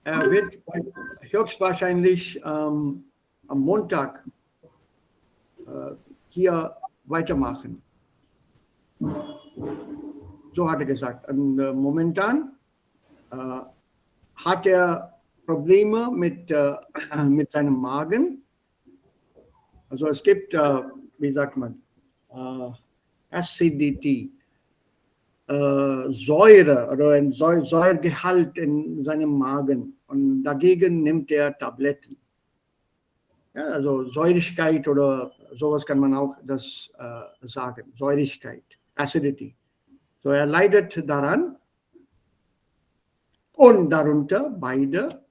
er wird höchstwahrscheinlich am Montag hier weitermachen. So hat er gesagt. Und momentan hat er Probleme mit seinem Magen. Also es gibt, wie sagt man, Acidity, Säure oder ein Säuregehalt in seinem Magen. Und dagegen nimmt er Tabletten. Ja, also Säurigkeit oder sowas kann man auch das sagen. Säurigkeit, Acidity. So er leidet daran und darunter beide.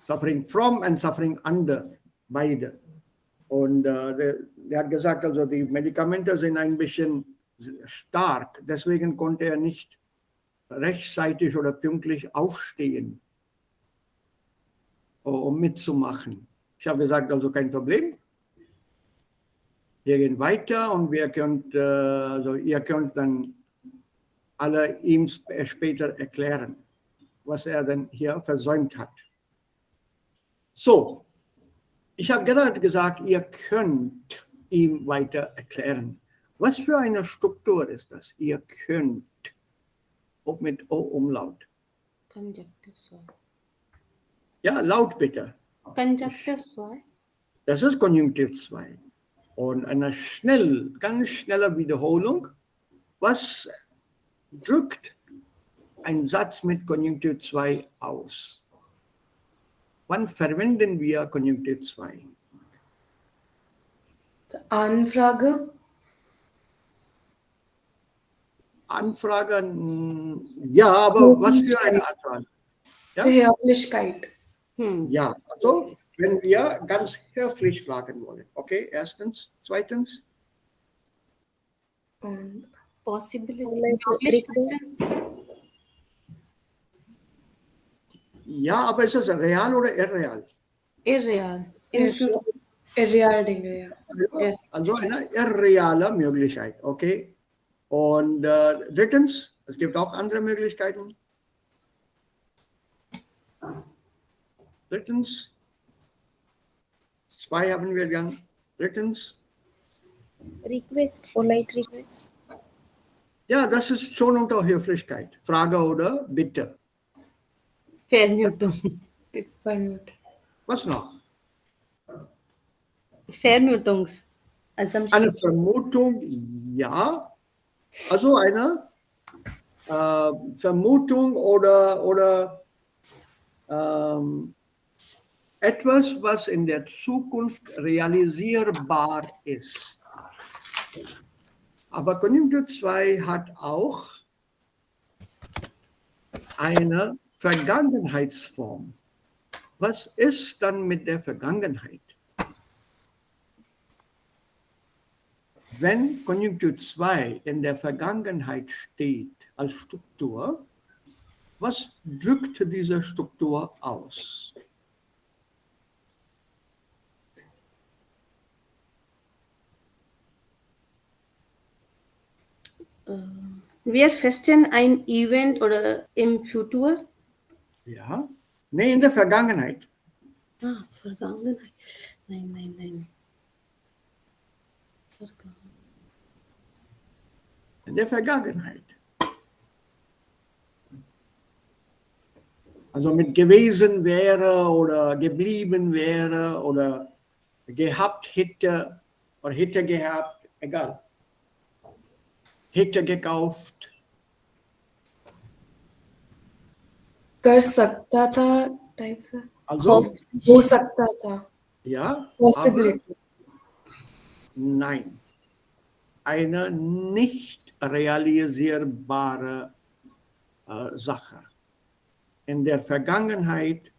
Suffering from and suffering under, beide. Und der hat gesagt, also die Medikamente sind ein bisschen stark, deswegen konnte er nicht rechtzeitig oder pünktlich aufstehen, um mitzumachen. Ich habe gesagt, also kein Problem. Wir gehen weiter und ihr könnt dann alle ihm später erklären, was er denn hier versäumt hat. So, ich habe gerade gesagt, ihr könnt ihm weiter erklären. Was für eine Struktur ist das? Ihr könnt. Ob mit O-Umlaut. Conjunctive 2. Ja, laut bitte. Conjunctive 2. Das ist Konjunktiv 2. Und eine ganz schnelle Wiederholung. Was drückt ein Satz mit Konjunktiv 2 aus? Wann verwenden wir Konjunktiv 2? Anfrage. Anfrage, ja, aber was für eine Anfrage? Ja? Höflichkeit. Ja, also wenn wir ganz höflich fragen wollen. Okay, erstens. Zweitens? Possibility. Ja, aber ist das real oder irreal? Irreal. Irreal Dinge, ja. Also eine irreale Möglichkeit, okay? Und drittens, es gibt auch andere Möglichkeiten. Drittens, 2 haben wir dann. Drittens. Request, polite request. Ja, das ist schon unter Höflichkeit. Frage oder Bitte. Vermutung. Ist Vermutung. Was noch? Vermutungs. Eine Vermutung, ja. Also eine Vermutung oder etwas, was in der Zukunft realisierbar ist. Aber Konjunktiv 2 hat auch eine Vergangenheitsform. Was ist dann mit der Vergangenheit? Wenn Konjunktiv 2 in der Vergangenheit steht als Struktur, was drückt diese Struktur aus? Wir festen ein Event oder im Futur? Ja, nee, in der Vergangenheit. Vergangenheit. Nein. In der Vergangenheit. Also mit gewesen wäre oder geblieben wäre oder gehabt hätte oder hätte gehabt, egal. Hätte gekauft. कर सकता था type से Also, हो सकता था ja, possibility. Nein. Eine nicht realisierbare Sache. In der Vergangenheit,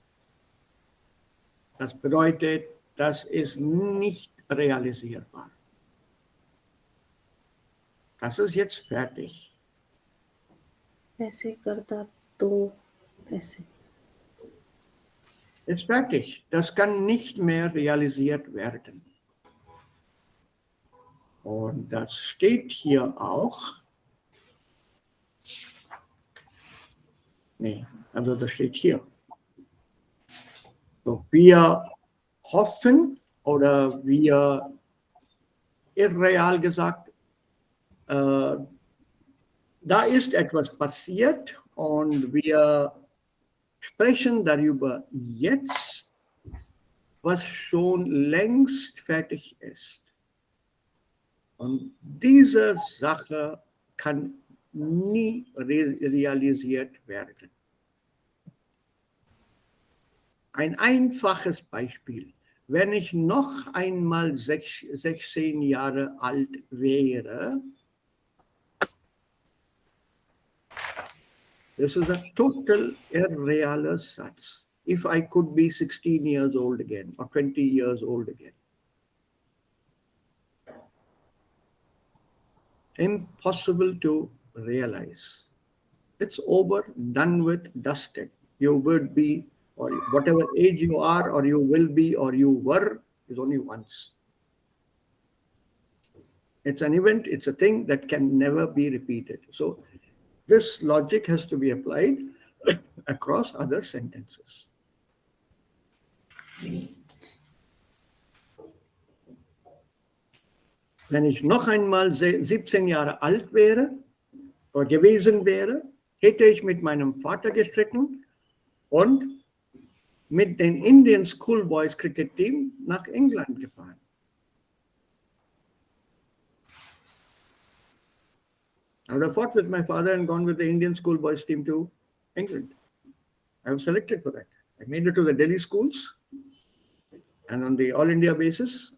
das bedeutet, das ist nicht realisierbar. Das ist jetzt fertig. ऐसे करता तो ऐसे Ist fertig. Das kann nicht mehr realisiert werden. Und das steht hier auch. Nee, also das steht hier. So, wir hoffen oder wir irreal gesagt, da ist etwas passiert und wir sprechen darüber jetzt, was schon längst fertig ist. Und diese Sache kann nie realisiert werden. Ein einfaches Beispiel. Wenn ich noch einmal 16 Jahre alt wäre, this is a total irreal satz. If I could be 16 years old again or 20 years old again. Impossible to realize. It's over, done with, dusted. You would be, or whatever age you are, or you will be, or you were, is only once. It's an event, it's a thing that can never be repeated. So this logic has to be applied across other sentences. Wenn ich noch einmal 17 Jahre alt wäre oder gewesen wäre, hätte ich mit meinem Vater gestritten und mit den Indian Schoolboys Cricket Team nach England gefahren. I would have fought with my father and gone with the Indian schoolboys team to England. I was selected for that. I made it to the Delhi schools, and on the All India basis,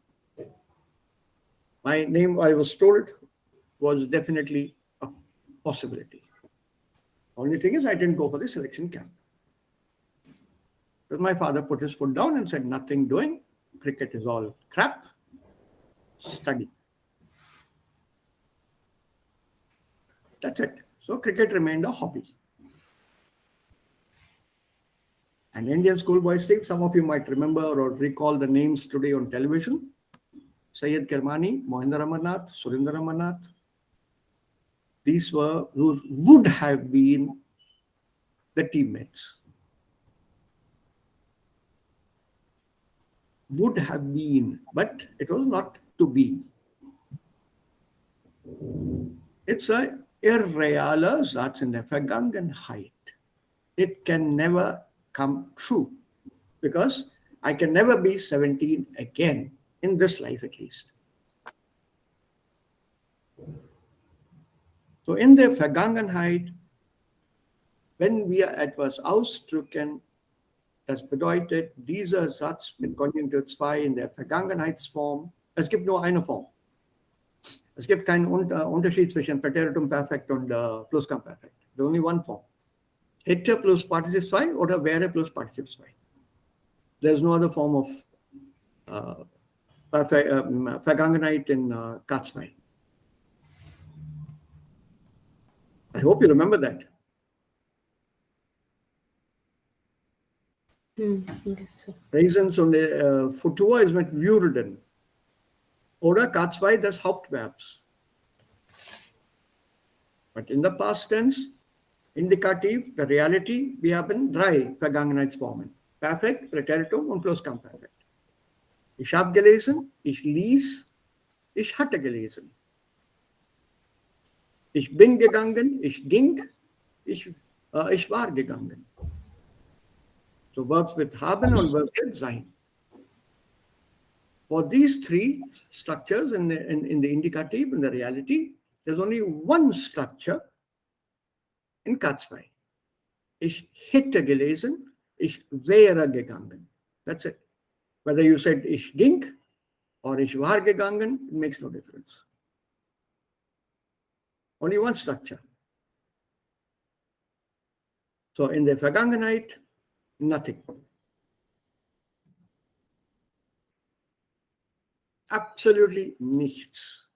my name, I was told, was definitely a possibility. Only thing is, I didn't go for the selection camp. But my father put his foot down and said, nothing doing. Cricket is all crap. Study. That's it. So cricket remained a hobby. And Indian schoolboys team, some of you might remember or recall the names today on television. Syed Kermani, Mohinder Amarnath, Surinder Amarnath. These would have been the teammates. Would have been, but it was not to be. It's a irreale Satz in der Vergangenheit. It can never come true because I can never be 17 again, in this life at least. So in der Vergangenheit, wenn wir etwas ausdrücken, das bedeutet, dieser Satz mit Konjunktur 2 in der Vergangenheitsform, es gibt nur eine Form. Es gibt keinen Unterschied zwischen Präteritum Perfekt und Plusquamperfekt. There's only one form. Hätte plus Partizip 2 oder wäre plus Partizip 2. There's no other form of Vergangenheit in K2. I hope you remember that. Yes, sir. Reasons und Futur ist mit würden. Oder K2 des Hauptverbs. But in the past tense, Indikativ, the reality, wir haben 3 Vergangenheitsformen. Perfekt, Präteritum und Plusquamperfekt. Ich habe gelesen, ich ließ, ich hatte gelesen. Ich bin gegangen, ich ging, ich war gegangen. So verbs with haben und verbs with sein. For these 3 structures in the indicative, in the reality, there's only one structure in K2. Ich hätte gelesen, ich wäre gegangen. That's it. Whether you said ich ging or ich war gegangen, it makes no difference. Only one structure. So in der Vergangenheit, nothing. Absolutely nichts.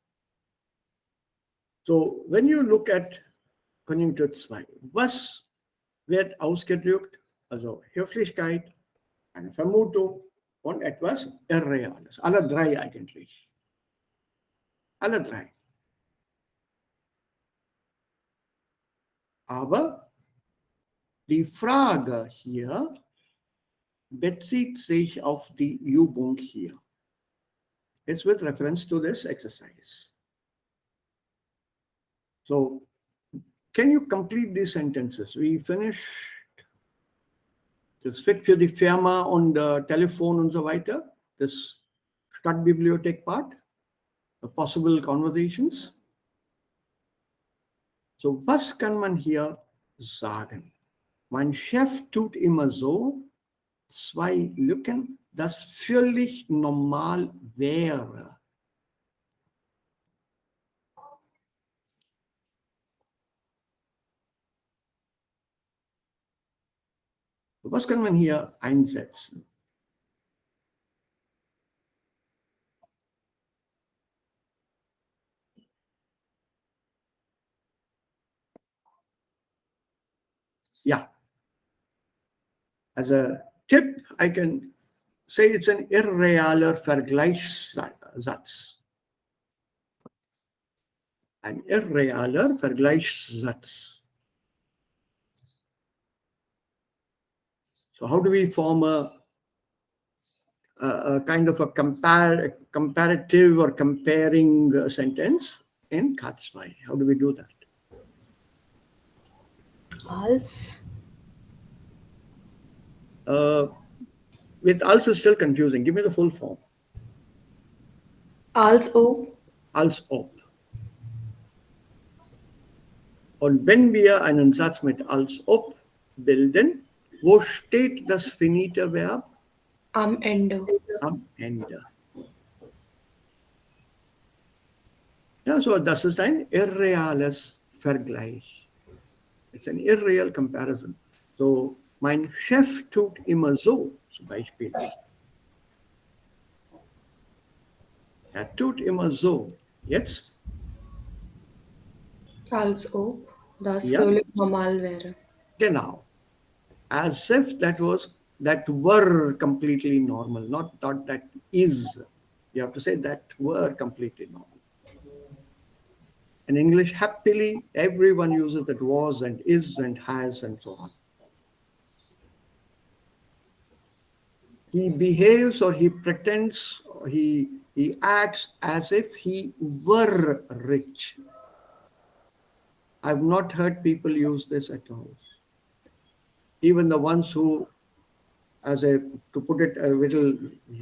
So when you look at Konjunktur 2, was wird ausgedrückt? Also Höflichkeit, eine Vermutung und etwas Irreales. Alle 3 eigentlich. Alle 3. Aber Die Frage hier bezieht sich auf die Übung hier. It's with reference to this exercise. So, can you complete these sentences? We finished das Fit für die Firma und Telefon und so weiter, das Stadtbibliothek-Part, the possible conversations. So, was kann man hier sagen? Mein Chef tut immer so, 2 Lücken, das völlig normal wäre. Was kann man hier einsetzen? Ja. As a tip, I can say it's an irrealer Vergleichssatz. Ein irrealer Vergleichssatz. So how do we form a kind of a comparative or comparing sentence in Katzwei? How do we do that? Als. With als is still confusing. Give me the full form. Als ob. Als ob. Und wenn wir einen Satz mit als ob bilden, wo steht das finite Verb? Am Ende. Am Ende. Ja, so das ist ein irreales Vergleich. It's an irreal comparison. So, mein Chef tut immer so, zum Beispiel. Er tut immer so. Jetzt? Als ob das Ja. völlig normal wäre. Genau. As if that were completely normal, not that is. You have to say that were completely normal. In English, happily, everyone uses that was and is and has and so on. He behaves or he pretends, or he acts as if he were rich. I've not heard people use this at all. Even the ones who, to put it a little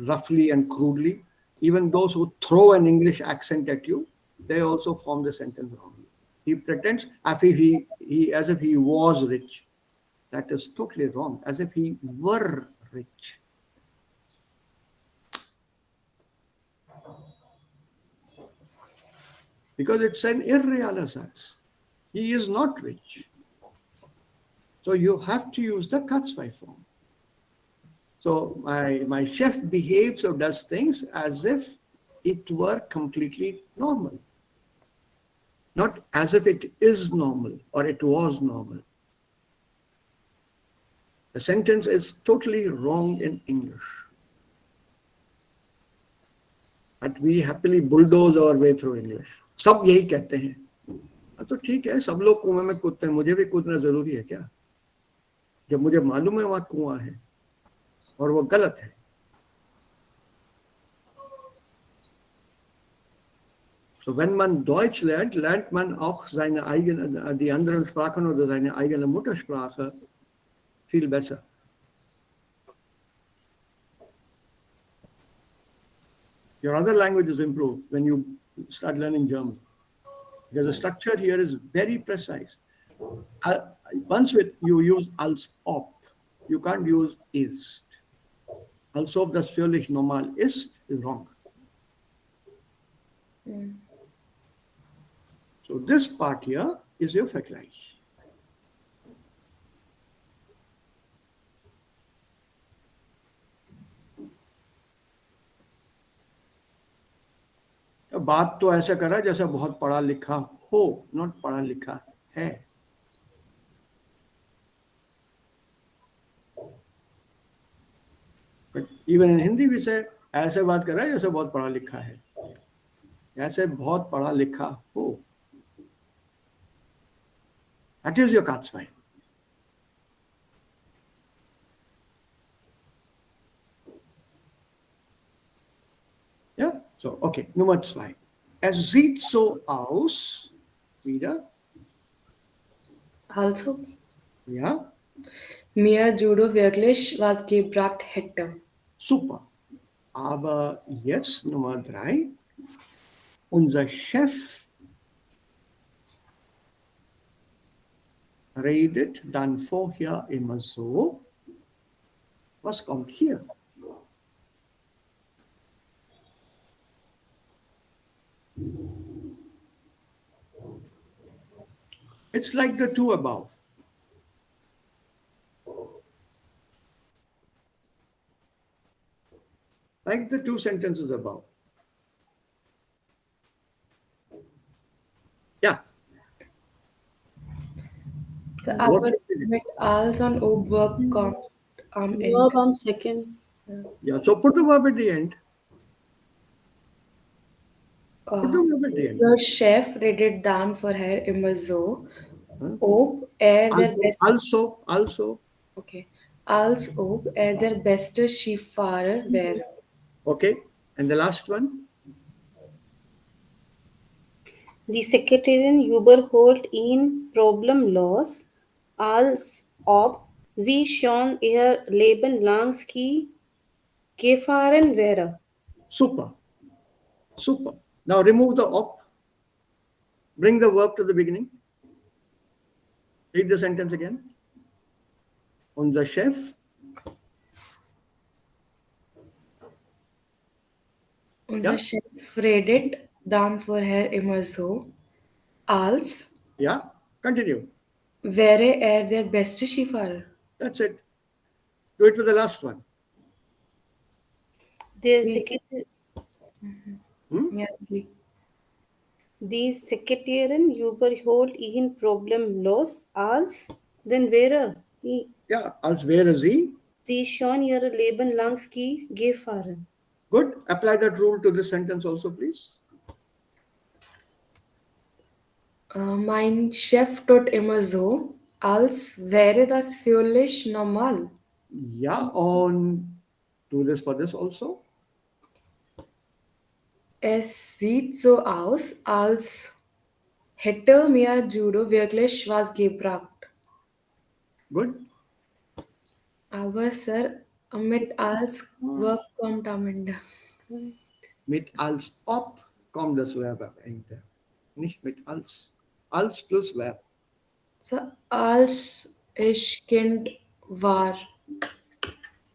roughly and crudely, even those who throw an English accent at you, they also form the sentence wrongly. He pretends as if he was rich. That is totally wrong. As if he were rich. Because it's an irreal Satz. He is not rich. So you have to use the Katzwei form. So my chef behaves or does things as if it were completely normal. Not as if it is normal or it was normal. The sentence is totally wrong in English. But we happily bulldoze our way through English. सब यही कहते हैं। तो ठीक है, सब लोग कुएं में कूदते हैं, मुझे भी कूदना जरूरी है क्या? जब मुझे मालूम है वहां कुआं है और वो गलत है। So wenn man Deutsch lernt, lernt man auch die anderen Sprachen oder seine eigene Muttersprache viel besser. Your other languages improve when you start learning German. Because the structure here is very precise. Once you use als ob, you can't use ist. Als ob das völlig normal ist wrong. So this part here is your Vergleich. बात तो ऐसा करा जैसा बहुत पढ़ा लिखा हो, not पढ़ा लिखा है। But even in Hindi we say ऐसे बात कर रहा है जैसे बहुत पढ़ा लिखा है, ऐसे बहुत पढ़ा लिखा हो। That is your Katzwei. So, okay, Nummer 2. Es sieht so aus, wieder, Also, ja, mir Judo wirklich was gebracht hätte. super. Aber jetzt Nummer 3. Unser Chef redet dann vorher immer so. Was kommt hier? It's like the two above. Like the two sentences above. Yeah. So, What aber should we do? mit als und ob Verb kommt am Ende. Verb am second. Yeah, so put the verb at the end. Put the verb at the end. Der Chef redet dann vorher immer so, Huh? ob der beste, Also. okay, als ob der beste Skifahrer wäre. Okay. And the last one? Die Sekretärin überholt ihn problemlos, als ob sie schon ihr Leben lang Ski gefahren wäre. Super. Super. Now remove the op. Bring the verb to the beginning. Read the sentence again. Unser Chef. Unser Chef redet dann vorher immer so, als Yeah. Continue. wäre der beste Skifahrer. That's it. Do it with the last one. Herzlich. Die Sekretärin überholt ihn problemlos, als dann wäre Yeah. Als wäre sie. sie schon ihr Leben lang Ski gefahren. Good. Apply that rule to this sentence also, please. Mein Chef tut immer so, als wäre das völlig normal. Yeah. Und do this for this also. Es sieht so aus, als hätte mir Judo wirklich was gebracht. Good. Aber Sir, mit als Verb kommt am Ende. Mit als ob kommt das Verb am Ende. Nicht mit als. Als plus Verb. So, als ich Kind war.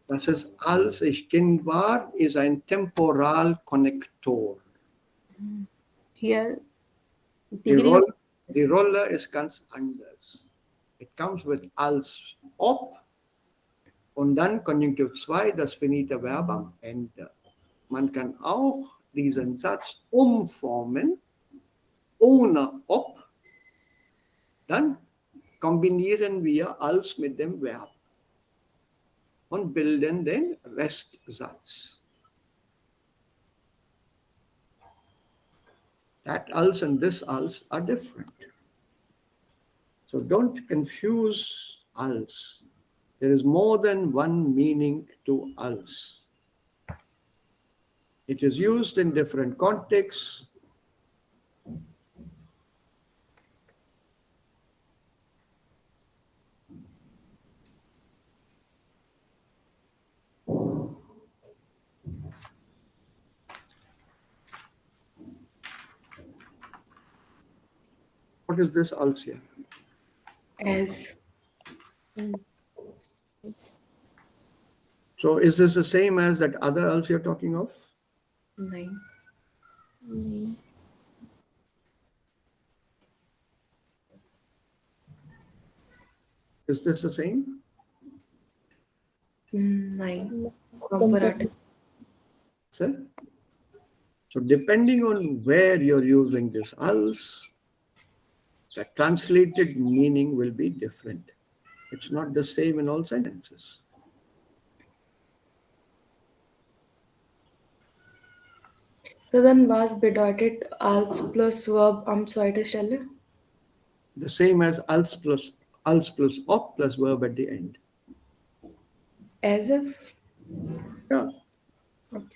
Das ist als ich Kind war, ist ein Temporalkonnektor. Hier Die Rolle ist ganz anders. It comes with als ob und dann Konjunktiv 2, das finite Verb am Ende. Man kann auch diesen Satz umformen, ohne ob. Dann kombinieren wir als mit dem Verb und bilden den Restsatz. That als and this als are different. So don't confuse als. There is more than one meaning to als. It is used in different contexts. What is this als here? As. So is this the same as that other als you're talking of? Nein. Is this the same? Nein. Comparative. Sir? So depending on where you're using this als, the translated meaning will be different. It's not the same in all sentences. So dann was bedeutet als plus Verb am zweiten Stelle? The same as als plus op plus verb at the end. As if? Yeah. Okay.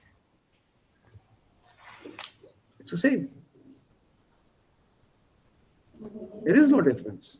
It's the same. There is no difference.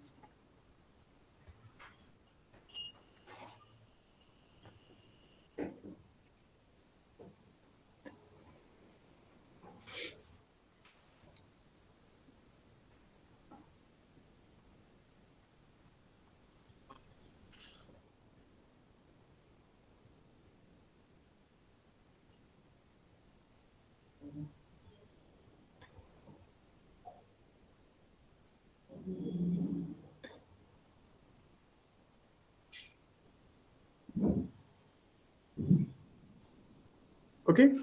Okay?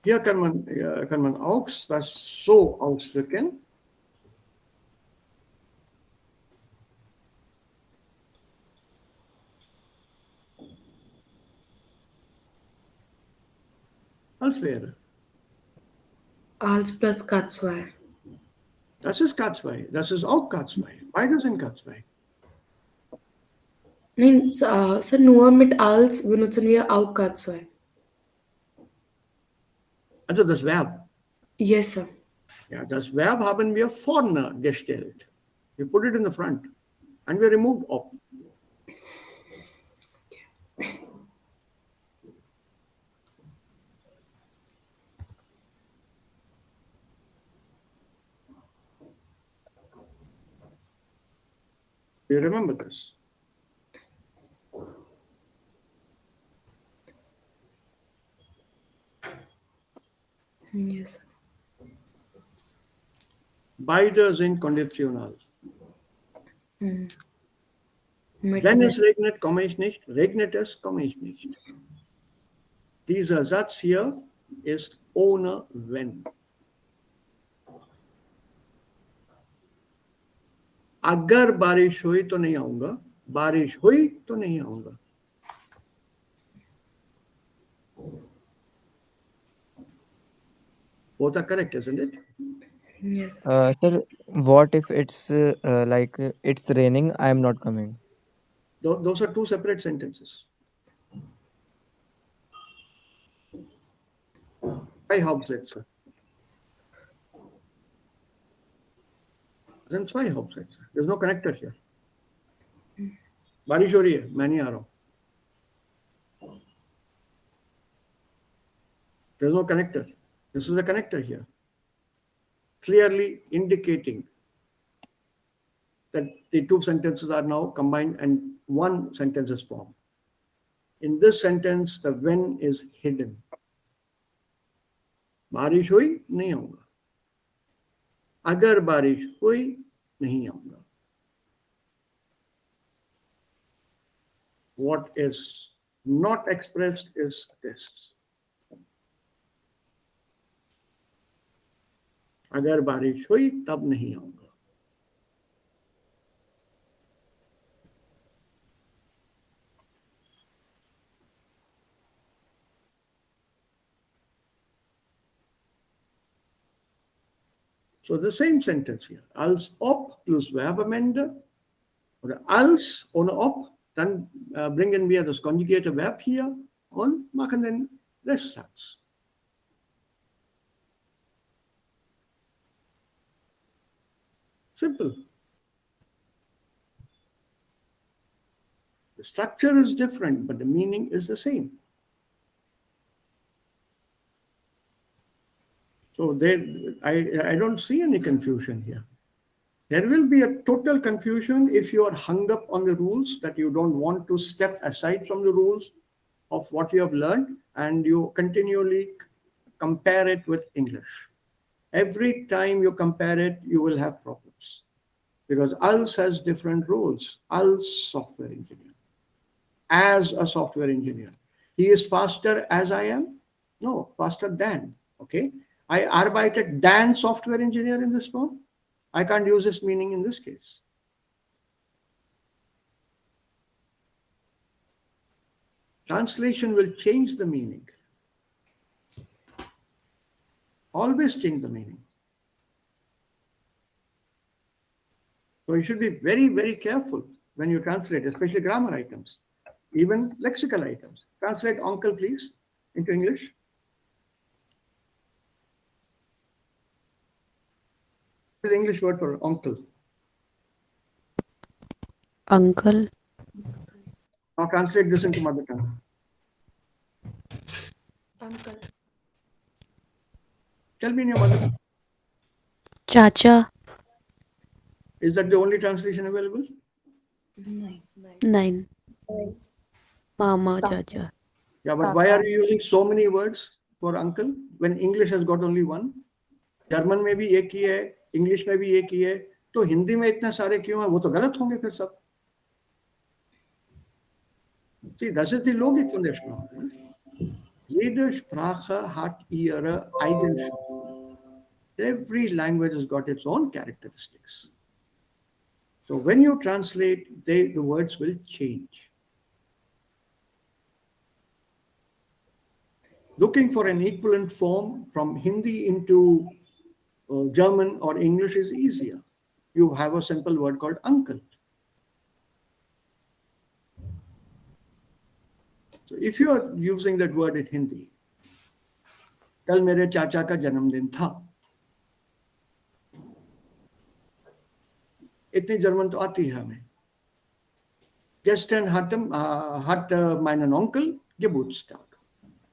Hier kann man auch das so ausdrücken. Als wäre. Als plus K2. Das ist K2. Das ist auch K2. Beide sind K2. Nein, so nur mit als benutzen wir auch K2. Also das Verb. Yes, sir. Ja, das Verb haben wir vorne gestellt. We put it in the front. And we removed op. Do you remember this? Yes, sir. Beide sind konditional. Mit Wenn es regnet, komme ich nicht. Regnet es, komme ich nicht. Dieser Satz hier ist ohne wenn. अगर बारिश हुई तो नहीं आऊंगा, बारिश हुई तो नहीं आऊंगा. Both are correct, isn't it? Yes. Sir, what if it's like it's raining, I am not coming? Those are two separate sentences. Zwei Hauptsätze. Then zwei Hauptsätze. There's no connector here. बारिश हो रही है, मैं नहीं आ रहा हूँ. There's no connector. This is a connector here, clearly indicating that the two sentences are now combined and one sentence is formed. In this sentence, the when is hidden. बारिश हुई नहीं आऊंगा. अगर बारिश हुई नहीं आऊंगा. What is not expressed is this. अगर बारिश हुई तब नहीं आऊंगा. So the same sentence here. Als ob plus Verb am Ende. Oder als ohne ob. Dann bringen wir das konjugierte Verb hier und machen den Restsatz. Simple. The structure is different, but the meaning is the same. So I don't see any confusion here. There will be a total confusion if you are hung up on the rules, that you don't want to step aside from the rules of what you have learned, and you continually compare it with English. Every time you compare it, you will have problems. Because ALS has different rules. ALS software engineer. As a software engineer. He is faster as I am? No, faster than. Okay. I arbeite than software engineer in this form. I can't use this meaning in this case. Translation will change the meaning. Always change the meaning. So you should be very, very careful when you translate, especially grammar items, even lexical items. Translate uncle, please, into English. is the English word for uncle? Uncle. Now translate this into mother tongue. Uncle. Tell me in your mother tongue. Chacha. Is that the only translation available? Nine. Nine. Mama, Kaka. Chacha. Yeah, but why Kaka. are you using so many words for uncle when English has got only one? German में भी एक ही है, English में भी एक ही है, तो हिंदी में इतने सारे क्यों हैं? वो तो गलत होंगे फिर सब. See, das ist die Logik von der Sprache. Jede Sprache hat ihre Eigenschaften. Every language has got its own characteristics. So when you translate, the words will change. Looking for an equivalent form from Hindi into German or English is easier. You have a simple word called uncle. So if you are using that word in Hindi, कल मेरे चाचा का जन्मदिन था. इतनी German तो आती है हमें. Gestern hat meinen Onkel Geburtstag.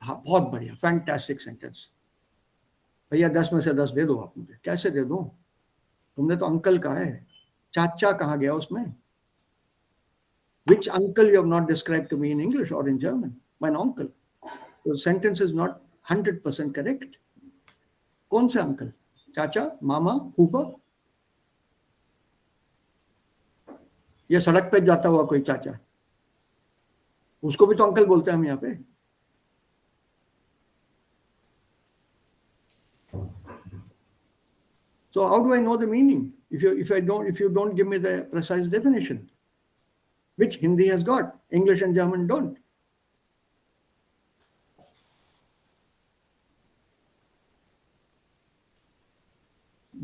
हाँ, बहुत बढ़िया, फैंटास्टिक सेंटेंस. भैया 10 में से 10 दे दो आप मुझे. कैसे दे दो? तुमने तो अंकल कहा है, चाचा कहाँ गया उसमें? Which uncle you have not described to me in English or in German? My uncle. The sentence is not 100% correct. कौन सा अंकल? चाचा, मामा, फूफा? या सड़क पे जाता हुआ कोई चाचा? उसको भी तो अंकल बोलते हैं हम यहाँ पे. So how do I know the meaning if you don't give me the precise definition, which Hindi has got, English and German don't?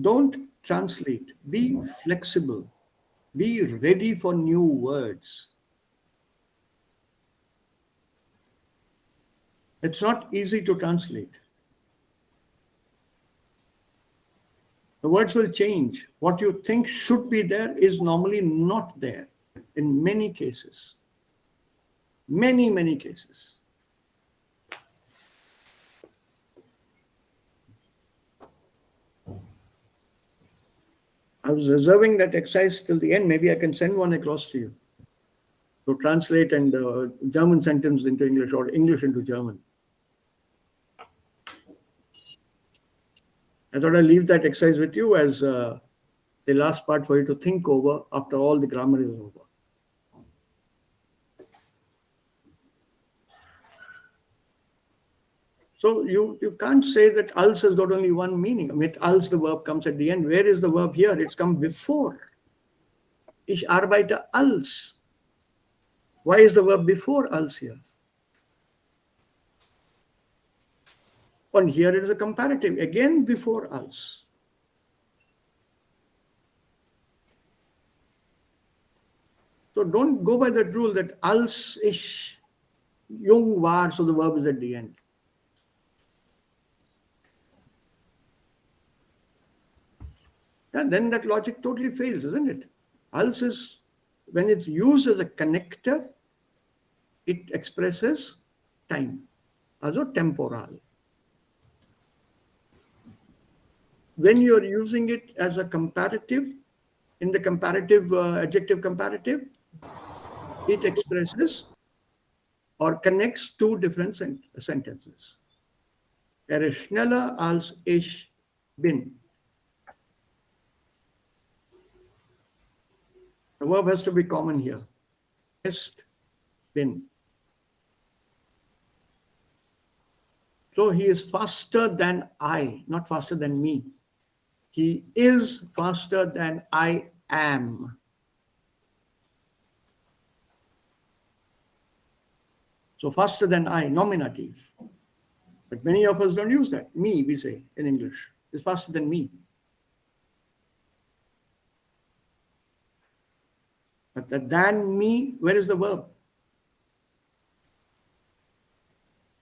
Don't translate. Be flexible. Be ready for new words. It's not easy to translate. The words will change. What you think should be there is normally not there in many cases. Many, many cases. I was reserving that exercise till the end. Maybe I can send one across to you to translate and German sentence into English or English into German. I thought I'd leave that exercise with you as the last part for you to think over after all the grammar is over. So you can't say that als has got only one meaning. I mean, als, the verb comes at the end. Where is the verb here? It's come before. Ich arbeite als. Why is the verb before als here? And here it is a comparative, again before als. So don't go by that rule that als ich jung war, so the verb is at the end. And then that logic totally fails, isn't it? Als is, when it's used as a connector, it expresses time, also temporal. When you're using it as a comparative, in the comparative, adjective comparative, it expresses or connects two different sentences. Er ist schneller als ich bin. The verb has to be common here. Ist bin. So he is faster than I, not faster than me. He is faster than I am. So faster than I, nominative. But many of us don't use that. Me, we say in English, is faster than me. But the than me, where is the verb?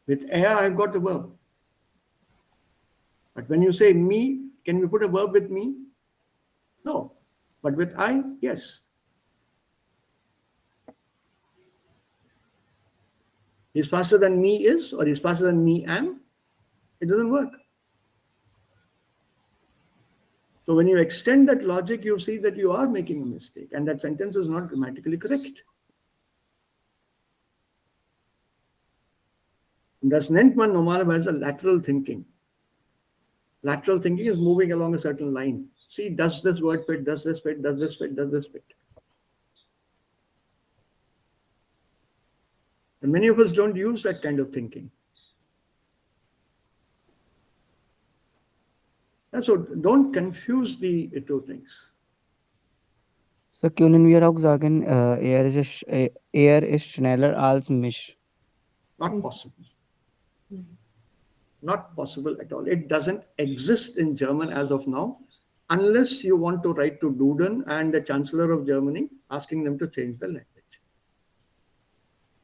With er, I've got the verb. But when you say me, can we put a verb with me? No. But with I, yes. He's faster than me is, or he's faster than me am. It doesn't work. So when you extend that logic, you see that you are making a mistake and that sentence is not grammatically correct. Das nennt man normalerweise lateral thinking. Lateral thinking is moving along a certain line. See, does this word fit? Does this fit? Does this fit? Does this fit? And many of us don't use that kind of thinking. And so don't confuse the two things. So können wir auch sagen, er ist schneller als mich? Not possible. Not possible at all. It doesn't exist in German as of now, unless you want to write to Duden and the Chancellor of Germany, asking them to change the language.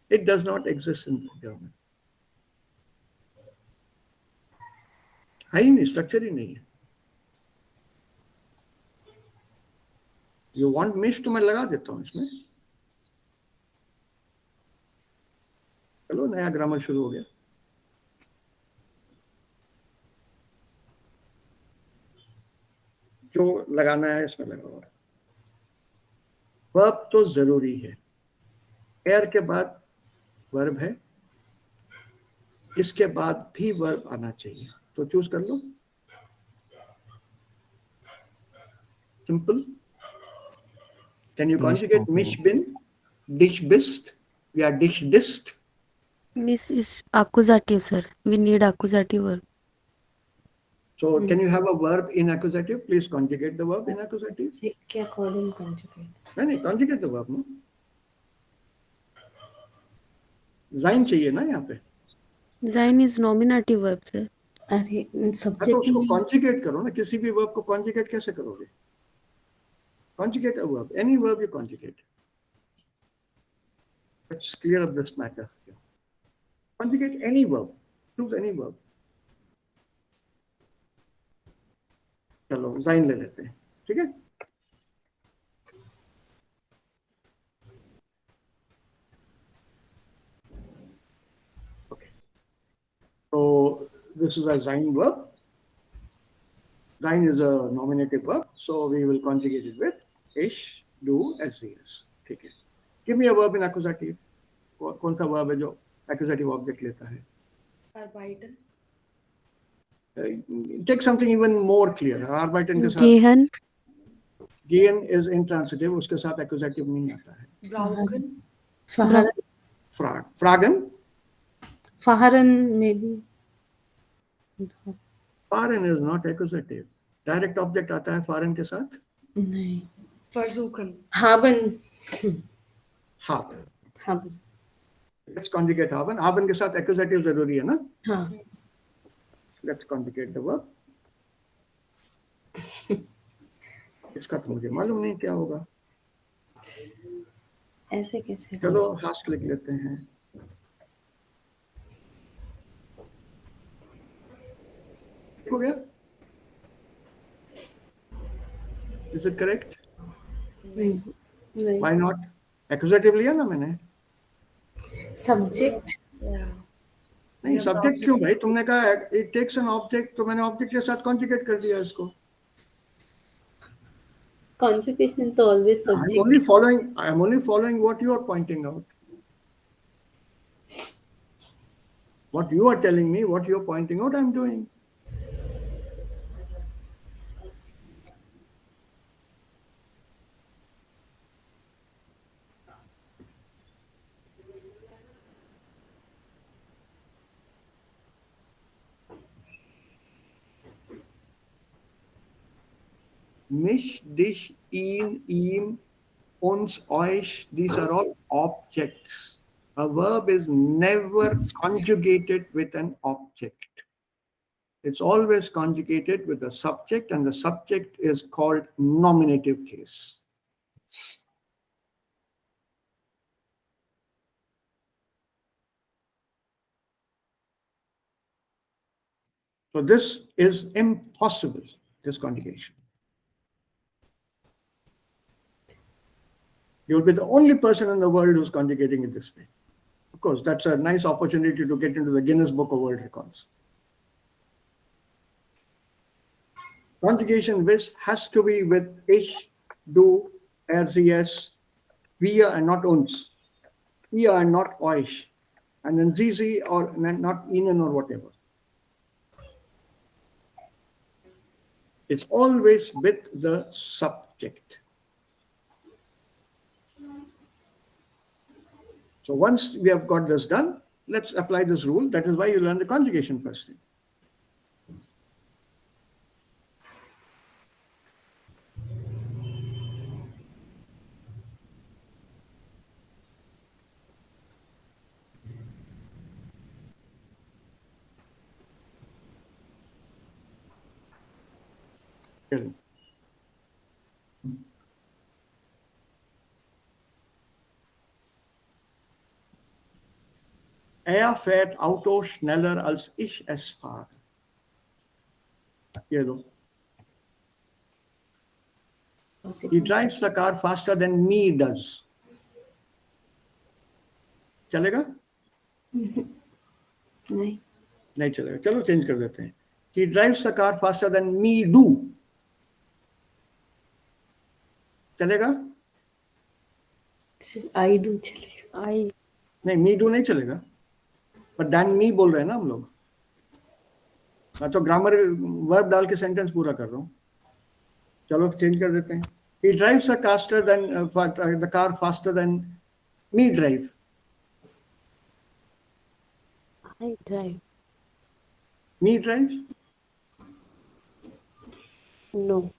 It does not exist in German. है ही नहीं, structure ही नहीं है. You want mish तो मैं लगा देता हूँ इसमें. चलो नया ग्रामर शुरू हो गया. जो लगाना है इसमें लगा हुआ है. वर्ब तो जरूरी है. एयर के बाद वर्ब है. इसके बाद भी वर्ब आना चाहिए. तो चूज कर लो. Simple. Can you conjugate mich bin, dich bist? We are dich dist. Miss is accusative, sir. We need accusative verb. So can you have a verb in accusative? Please conjugate the verb in accusative. क्या column conjugate? नहीं, conjugate the verb, no? Sein चाहिए ना यहाँ पे. Sein is nominative verb, sir. अरे तो subject उसको में conjugate करो ना. किसी भी verb को conjugate कैसे करोगे? Conjugate a verb. Any verb you conjugate. Let's clear up this matter. Conjugate any verb. Choose any verb. चलो sein ले लेते हैं. ठीक है? Okay. So this is a sein verb. Sein is a nominative verb, so we will conjugate it with ish, do, ses. ठीक है. Give me a verb in accusative. कौन सा verb है जो accusative object लेता है? Arbeiten. Take something even more clear. Arbeiten के साथ Gehen, gehen is intransitive, उसके साथ accusative नहीं आता है. Brauchen. Fragen. Fahren maybe. Fahren is not accusative. Direct object आता है fahren के साथ. नहीं. Versuchen. Haben. Haben. Let's conjugate haben. Haben के साथ accusative जरूरी है ना? हाँ. Let's conjugate the verb. इसका तो मुझे मालूम नहीं क्या होगा. ऐसे कैसे? चलो हास्ट लिख लेते हैं. हो गया? Is it correct? नहीं. Why not? Accusative लिया ना मैंने. Subject. Yeah. नहीं, सब्जेक्ट क्यों भाई? तुमने कहा it takes an object, तो मैंने ऑब्जेक्ट के साथ conjugate कर दिया इसको. Conjugation तो always subject. I am only following what you are pointing out. What you are telling me, what you are pointing out, I am doing. Mich, dich, ihn, ihm, uns, euch, these are all objects. A verb is never conjugated with an object. It's always conjugated with a subject, and the subject is called nominative case. So this is impossible, this conjugation. You'll be the only person in the world who's conjugating it this way. Of course, that's a nice opportunity to get into the Guinness Book of World Records. Conjugation with has to be with ich, du, RCS, wir and not uns, ihr and not euch, and then sie or not ihnen or whatever. It's always with the subject. So once we have got this done, let's apply this rule. That is why you learn the conjugation first thing. Okay. Fährt Auto schneller als ich es fahre. Yellow. He drives the car faster than me does. चलेगा? नहीं चलेगा. चलो change कर देते हैं. He drives the car faster than me do. चलेगा? I do चलेगा. नहीं, me do नहीं चलेगा. But than me बोल रहे हैं ना हम लोग. मैं तो ग्रामर वर्ब डाल के सेंटेंस पूरा कर रहा हूँ. चलो चेंज कर देते हैं. He drives the car faster than me drive. I drive. Me drive? No.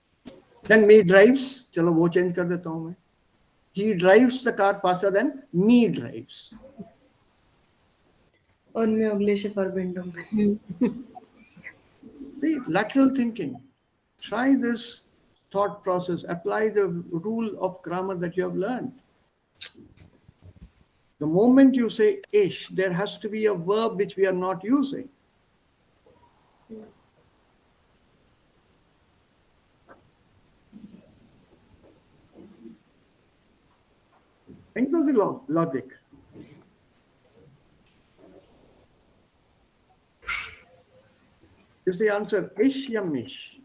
Then me drives. चलो वो चेंज कर देता हूँ मैं. He drives the car faster than me drives. और मैं अगले से verb दूंगा. See, lateral thinking. Try this thought process. Apply the rule of grammar that you have learned. The moment you say ish, there has to be a verb which we are not using. Think of the logic. Is the answer ish ya mish?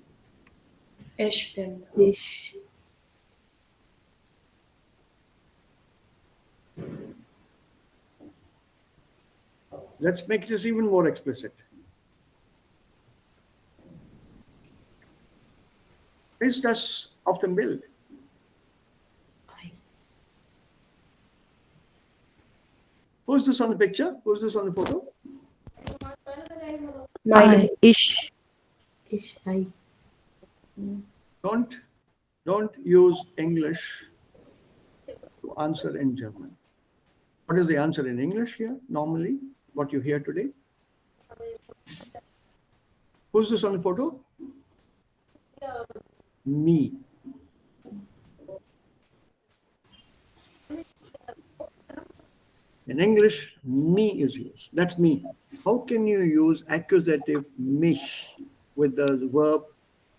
Ish pen. Ish. Let's make this even more explicit. Is das auf dem Bild? Who's this on the picture? Who's this on the photo? Mine. Ish. Ish. I. Don't use English to answer in German. What is the answer in English here normally? What you hear today? Who's this on the photo? Me. In English, me is used. That's me. How can you use accusative mich with the verb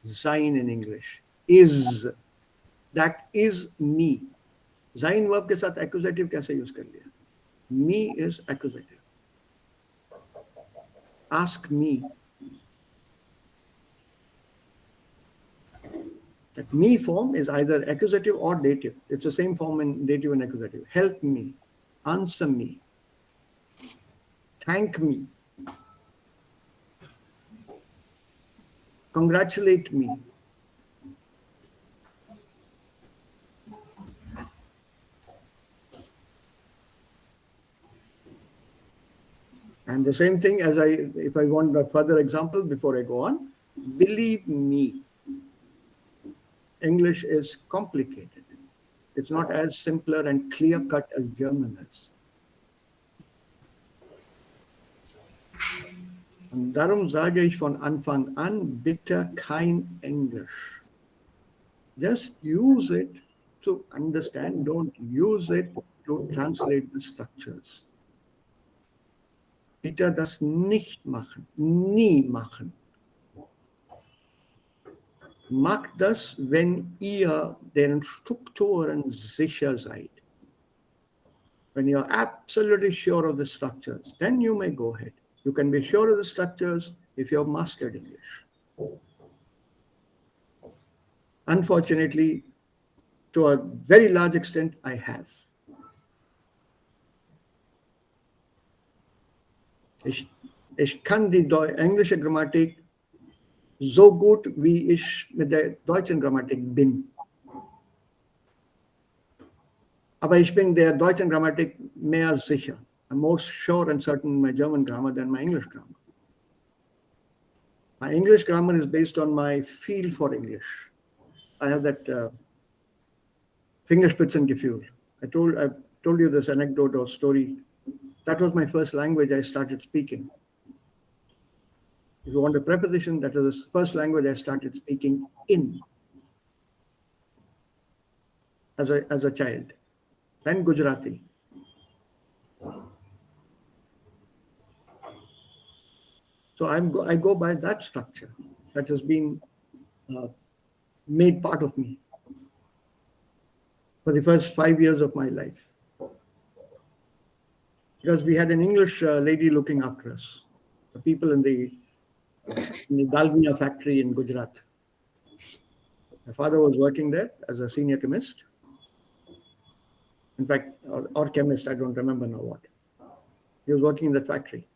sein in English? Is. That is me. Sein verb के साथ accusative कैसे use कर लिया? Me is accusative. Ask me. That me form is either accusative or dative. It's the same form in dative and accusative. Help me. Answer me. Thank me. Congratulate me. And the same thing as if I want a further example before I go on, believe me. English is complicated. It's not as simpler and clear-cut as German is. Und darum sage ich von Anfang an, bitte kein Englisch. Just use it to understand, don't use it to translate the structures. Bitte das nicht machen, nie machen. macht das, wenn ihr deren Strukturen sicher seid. When you're absolutely sure of the structures, then you may go ahead. You can be sure of the structures if you have mastered English. Unfortunately, to a very large extent, I have. Ich kann die englische Grammatik so gut, wie ich mit der deutschen Grammatik bin. Aber ich bin der deutschen Grammatik mehr sicher. I'm more sure and certain in my German grammar than my English grammar. My English grammar is based on my feel for English. I have that Fingerspitzengefühl. I've told you this anecdote or story. That was my first language I started speaking. If you want a preposition, that was the first language I started speaking in as a child. Then Gujarati. So I go by that structure that has been made part of me for the first 5 years of my life. Because we had an English lady looking after us, the people in the Dalmia factory in Gujarat. My father was working there as a senior chemist. In fact, or chemist, I don't remember now what. He was working in the factory.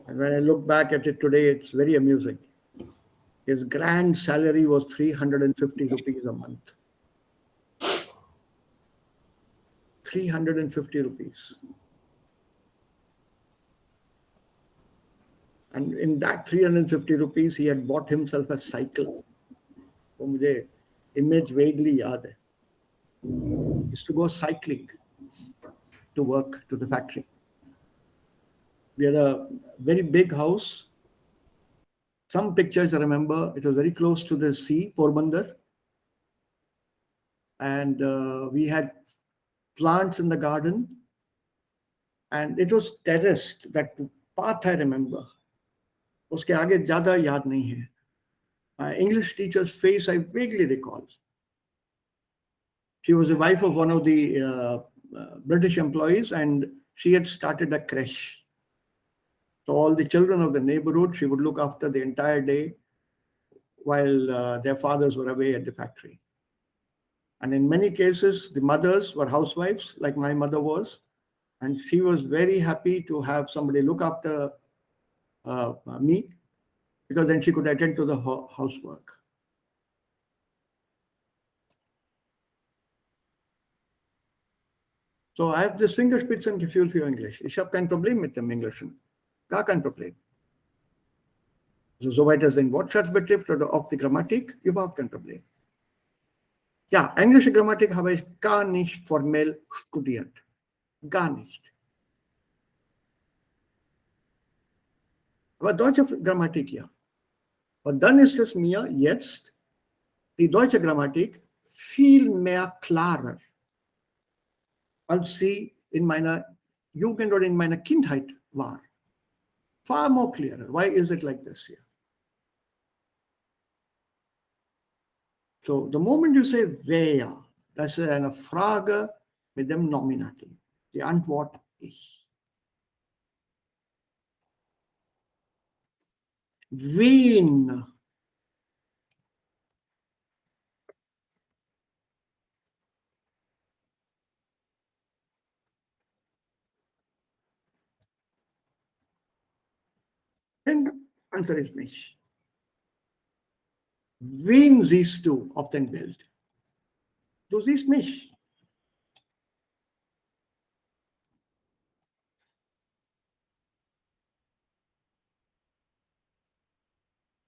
And when I look back at it today, it's very amusing. His grand salary was 350 rupees a month. 350 rupees. And in that 350 rupees, he had bought himself a cycle. वो मुझे image vaguely याद है. He used to go cycling to work to the factory. We had a very big house. Some pictures I remember, it was very close to the sea, Porbandar. And we had plants in the garden. And it was terraced, that path I remember. उसके आगे ज़्यादा याद नहीं है. My English teacher's face I vaguely recall. She was the wife of one of the British employees, and she had started a creche. So all the children of the neighborhood, she would look after the entire day while their fathers were away at the factory. And in many cases, the mothers were housewives, like my mother was, and she was very happy to have somebody look after me, because then she could attend to the housework. So I have das Fingerspitzengefühl für Englisch. Ich habe kein Problem mit dem Englischen. Gar kein Problem. Also soweit es den Wortschatz betrifft oder auch die Grammatik, überhaupt kein Problem. Ja, englische Grammatik habe ich gar nicht formell studiert. Gar nicht. Aber deutsche Grammatik ja. Und dann ist es mir jetzt, die deutsche Grammatik, viel mehr klarer, als sie in meiner Jugend oder in meiner Kindheit war. Far more clearer. Why is it like this here? So the moment you say wer, das ist eine Frage mit dem Nominativ. Die Antwort ich. Wen? Dann Antwort ist mich. Wen siehst du auf dem Bild? Du siehst mich.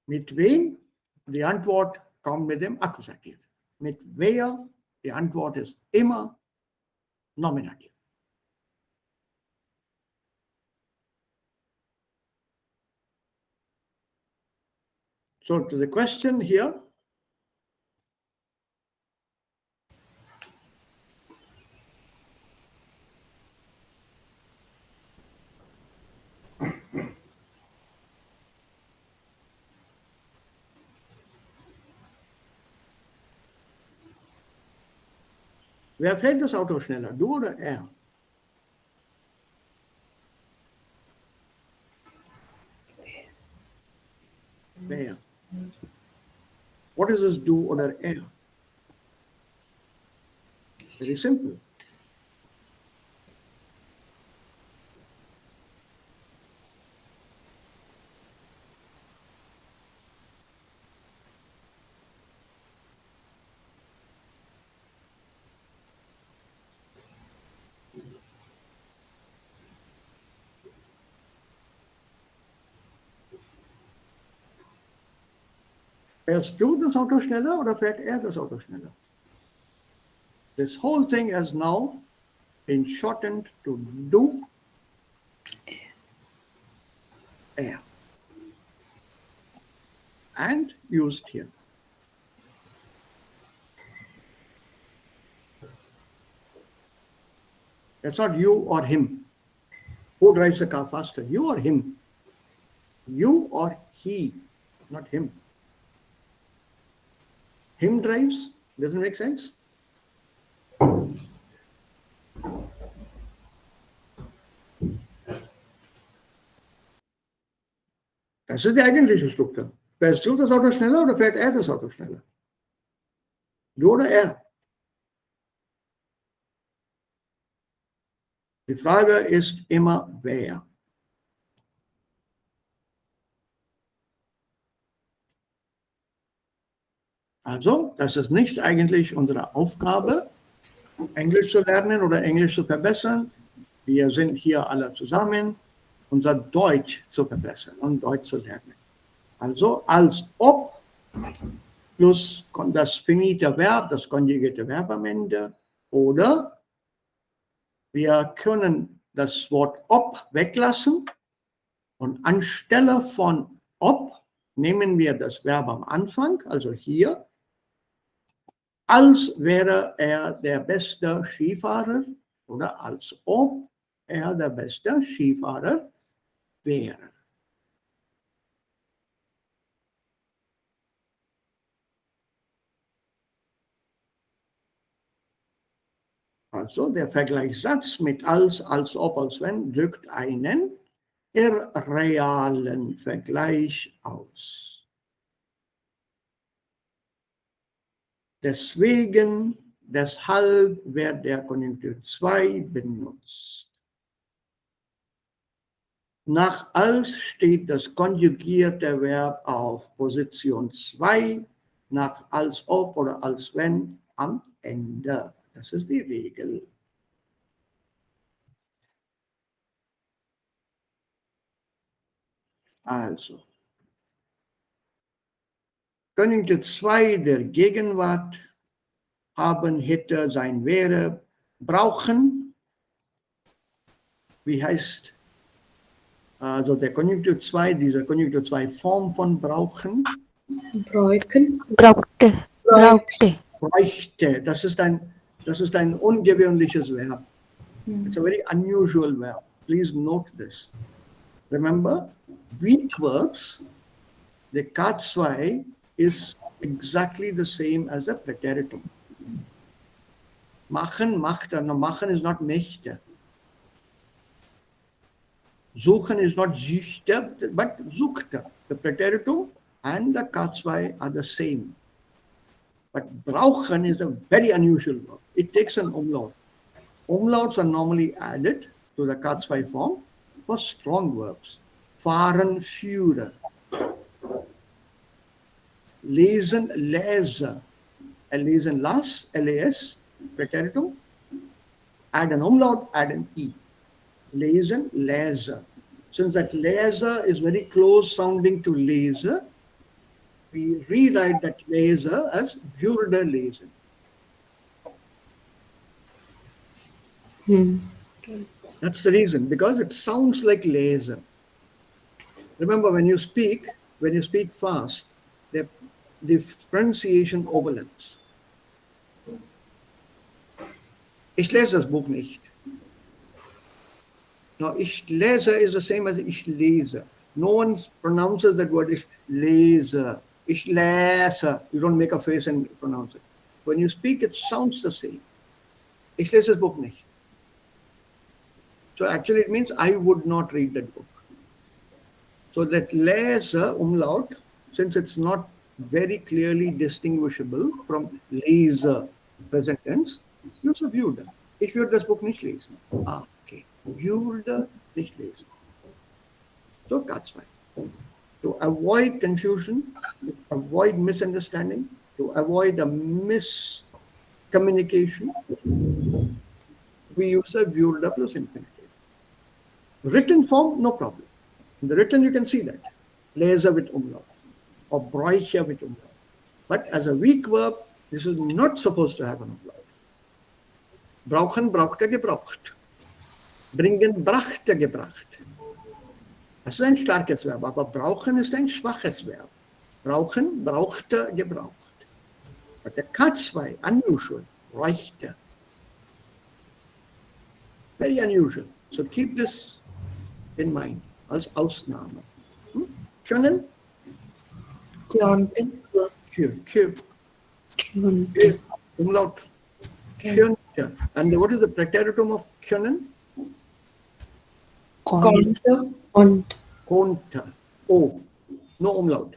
Mit wem? Die Antwort kommt mit dem Akkusativ. Mit wer? Die Antwort ist immer Nominativ. So to the question here. Wer fällt das Auto schneller, du oder er? Wer? What is this, du oder er? Very simple. Fährst du das Auto schneller oder fährt er das Auto schneller? This whole thing has now been shortened to du, er, and used here. It's not you or him. Who drives the car faster, you or him? You or he, not him. Him drives, doesn't make sense? Das ist die eigentliche Struktur. Fährst du das Auto schneller oder fährt er das Auto schneller? Du oder er? Die Frage ist immer wer. Also, das ist nicht eigentlich unsere Aufgabe, Englisch zu lernen oder Englisch zu verbessern. Wir sind hier alle zusammen, unser Deutsch zu verbessern und Deutsch zu lernen. Also, als ob plus das finite Verb, das konjugierte Verb am Ende, oder wir können das Wort ob weglassen und anstelle von ob nehmen wir das Verb am Anfang, also hier, als wäre er der beste Skifahrer oder als ob er der beste Skifahrer wäre. Also der Vergleichssatz mit als ob, als wenn drückt einen irrealen Vergleich aus. Deswegen, deshalb wird der Konjunktiv 2 benutzt. Nach als steht das konjugierte Verb auf Position 2, nach als ob oder als wenn am Ende. Das ist die Regel. Also, Konjunktiv 2 der Gegenwart haben, hätte, sein, wäre, brauchen. Wie heißt also der Konjunktiv 2, diese Konjunktiv 2 Form von brauchen? Bräuchten. Brauchte. Brauchte. Bräuchte. Das ist ein ungewöhnliches Verb. It's a very unusual verb. Please note this. Remember, weak verbs, the K2 is exactly the same as the preteritum. Machen, machte. No, machen is not möchte. Suchen is not suchte, but suchte. The preteritum and the K2 are the same. But brauchen is a very unusual verb. It takes an umlaut. Umlauts are normally added to the K2 form for strong verbs. Fahren, führen. Lesen, lese. Lesen, las, las, preteritum. Add an umlaut, add an e. Lesen, lese. Since that lese is very close sounding to laser, we rewrite that laser as würde lesen. That's the reason, because it sounds like laser. Remember, when you speak fast, the pronunciation overlaps. Ich lese das Buch nicht. Now, ich lese is the same as ich lese. No one pronounces that word ich lese. Ich lese. You don't make a face and pronounce it. When you speak, it sounds the same. Ich lese das Buch nicht. So actually it means I would not read that book. So that lese umlaut, since it's not very clearly distinguishable from lese present tense, use a würde. Ich würde das Buch nicht lesen. Ah, okay. Würde nicht lesen. So K2. To avoid confusion, to avoid misunderstanding, to avoid a miscommunication, we use a würde plus infinitive. Written form, no problem. In the written, you can see that. Lese with umlaut or bräuche with umlaut. But as a weak verb, this is not supposed to have an umlaut. Brauchen, brauchte, gebraucht. Bringen, brachte, gebracht. Das ist ein starkes Verb, aber brauchen ist ein schwaches Verb. Brauchen, brauchte, gebraucht. But the K2, unusual, bräuchte. Very unusual. So keep this in mind als Ausnahme. Können? Konnten. Umlaut. Könnte. And what is the preteritum of können? Konnte und Konnte. Oh. No umlaut.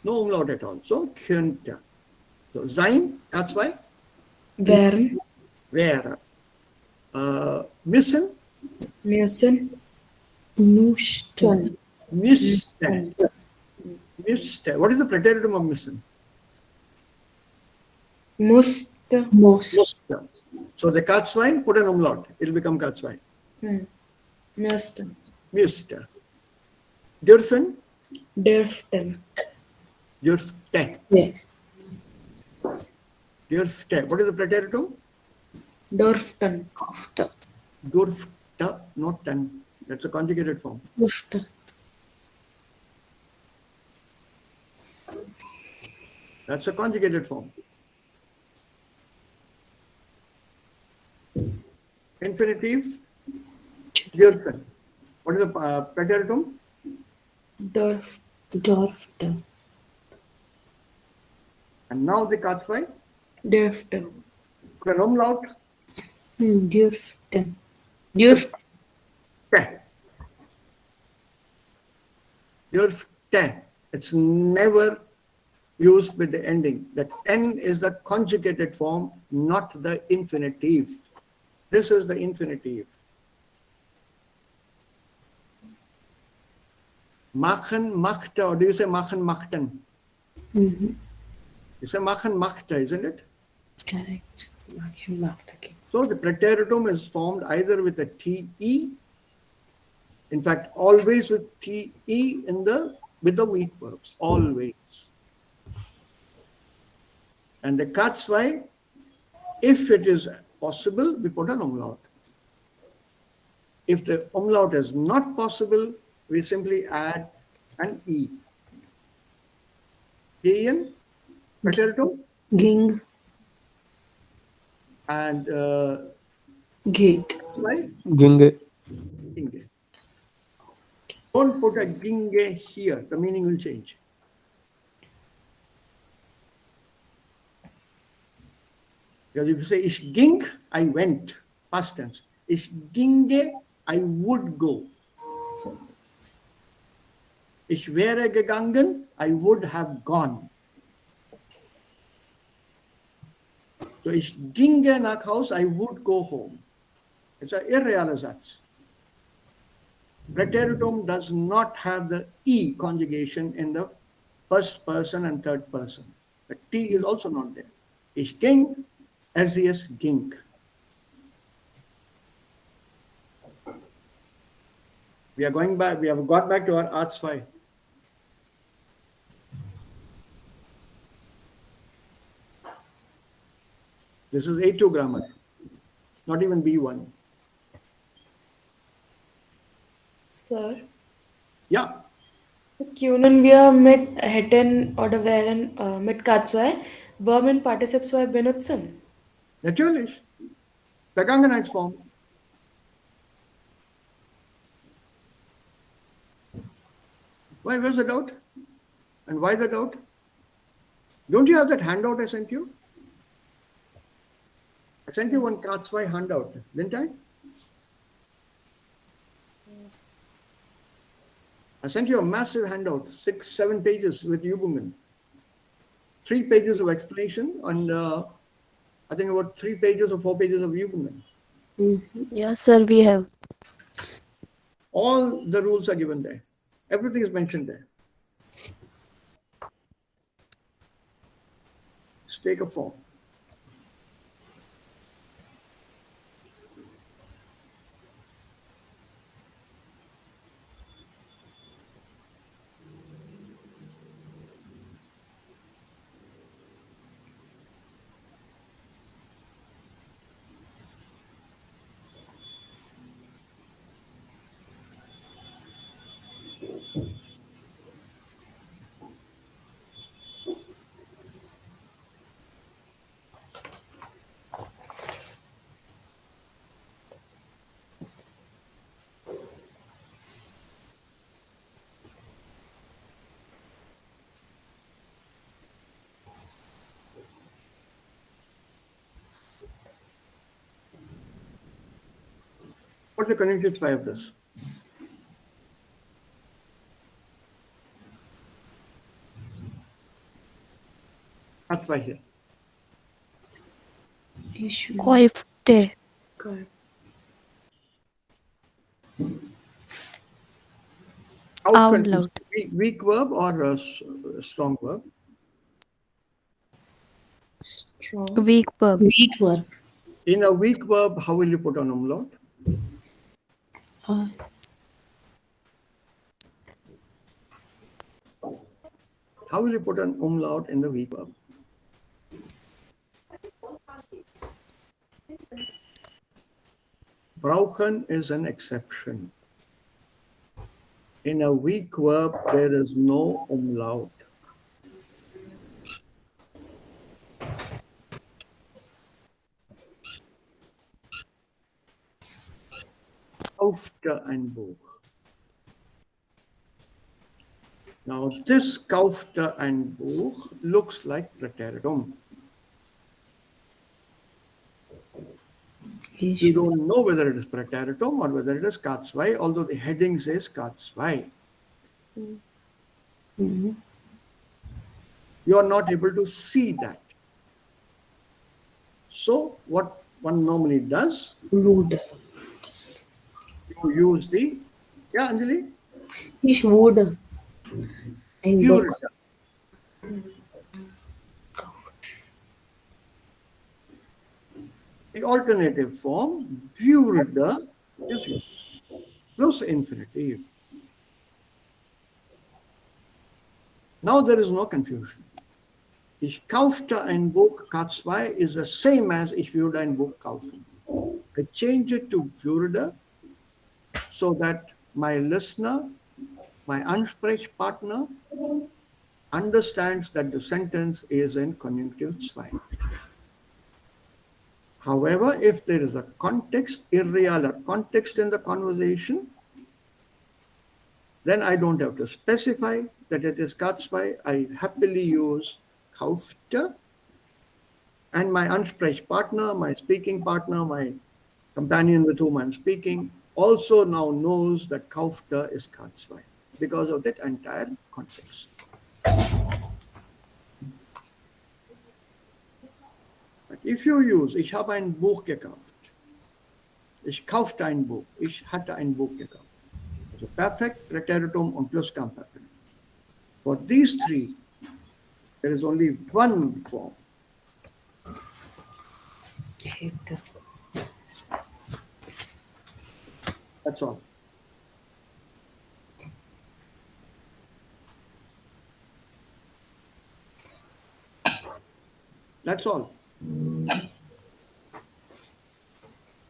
No umlaut at all. So könnte. So sein, K2, wären, wäre. Müssen, müssen, Müssten. müsste. Müsste. What is the preteritum of müssen? musste, Musste. So the K2, put an umlaut. It will become K2. müsste, Müsste. Dürfen, dürften, dürfte. Yeah. Dürfte. What is the preteritum? dürften, After. Durfte, not ten. That's a conjugated form. After. That's a conjugated form. Infinitive, dürfen. What is the preteritum? Dürfte. And now the K2, dürften, put an umlaut. Dürften. Dürfte. Dürfte. It's never used with the ending. That N is the conjugated form, not the infinitive. This is the infinitive. Machen, machte, or do you say machen, machten? Mhm. You say machen, machte, isn't it? Correct. Machte. So the preteritum is formed either with a TE, in fact, always with TE with the weak verbs, always. And the K2, if it is possible, we put an umlaut. If the umlaut is not possible, we simply add an E. Gehen, preteritum, Ging. and Geht. K2, Ginge. ginge. Don't put a ginge here, the meaning will change. Because if you say ich ging, I went, past tense. Ich ginge, I would go. Ich wäre gegangen, I would have gone. So ich ginge nach Haus, I would go home. It's an irrealer Satz. Preteritum does not have the E conjugation in the first person and third person. The T is also not there. Ich ging, SES ging. We are going back, we have got back to our Arts 5. This is A2 grammar, not even B1. Sir, Ja, können wir mit hätten oder wären mit K2 Verb in Partizip 2 benutzen? natürlich. Vergangenheitsform. Why was the doubt? And why the doubt? Don't you have that handout I sent you? I sent you one K2 handout, didn't I? I sent you a massive handout, 6, 7 pages with Übungen. 3 pages of explanation and I think about 3 pages or 4 pages of Übungen. Yeah, sir, we have. All the rules are given there. Everything is mentioned there. Just take a form. What's the conjunctive of this? That's right here. Koifte. Correct. Umlaut. Weak verb or a strong verb? Strong. Weak verb. Weak verb. In a weak verb, how will you put on umlaut? Uh, How will you put an umlaut in the weak verb? Brauchen is an exception. In a weak verb, there is no umlaut. Kaufte ein Buch. Now, this kaufte ein Buch looks like Präteritum. You don't know whether it is Präteritum or whether it is K2, although the heading says K2. You are not able to see that. So, what one normally does, Wood. you use the, yeah, Anjali? Ich would. Ein book. Würde. The alternative form, würde, is used. Plus infinitive. Now there is no confusion. Ich kaufte ein Buch, K2 is the same as ich würde ein Buch kaufen. I change it to würde so that my listener, my Ansprechpartner, understands that the sentence is in conjunctive 2. However, if there is a context, irrealer context in the conversation, then I don't have to specify that it is K2. I happily use kaufte, and my Ansprechpartner, my speaking partner, my companion with whom I'm speaking, also now knows that kaufte is K2 because of that entire context. But if you use, ich habe ein Buch gekauft, ich kaufte ein Buch, ich hatte ein Buch gekauft. So perfect, Präteritum und Plusquamperfekt. For these three, there is only one form. That's all. That's all.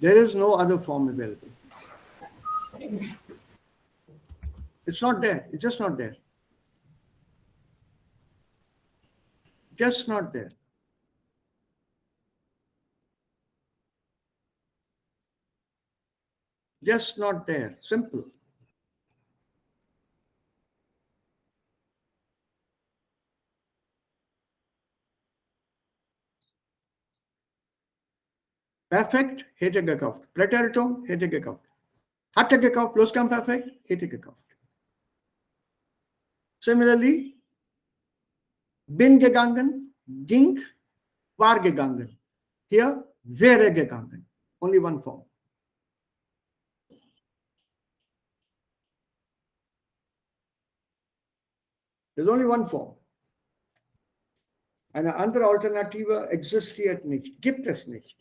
There is no other form available. It's not there. It's just not there. Just not there. Just not there. Simple. Perfekt, hätte gekauft. Präteritum, hätte gekauft. Hatte gekauft, Plusquamperfekt, hätte gekauft. Similarly, bin gegangen, ging, war gegangen. Here, wäre gegangen. Only one form. There's only one form. Eine andere Alternative existiert nicht, gibt es nicht.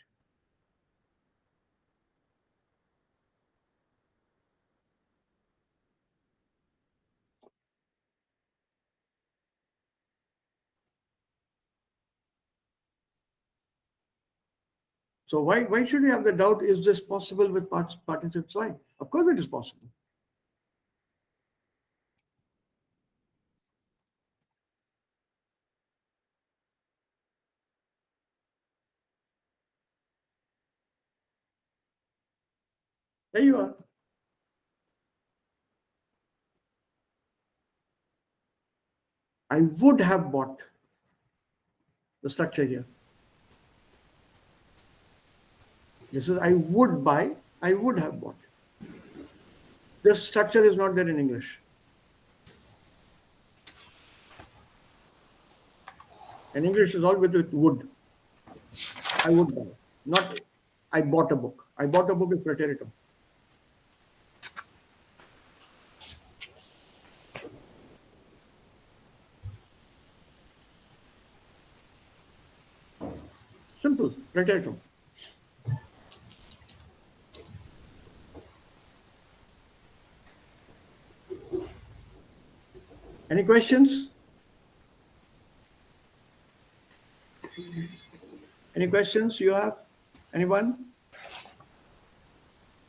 So why should we have the doubt, is this possible with participle 2? Of course it is possible. There you are. I would have bought the structure here. This is I would buy, I would have bought. This structure is not there in English. In English is all with would. I would buy, not I bought a book. I bought a book is preteritum. Simple, preteritum. Any questions? Any questions you have? Anyone?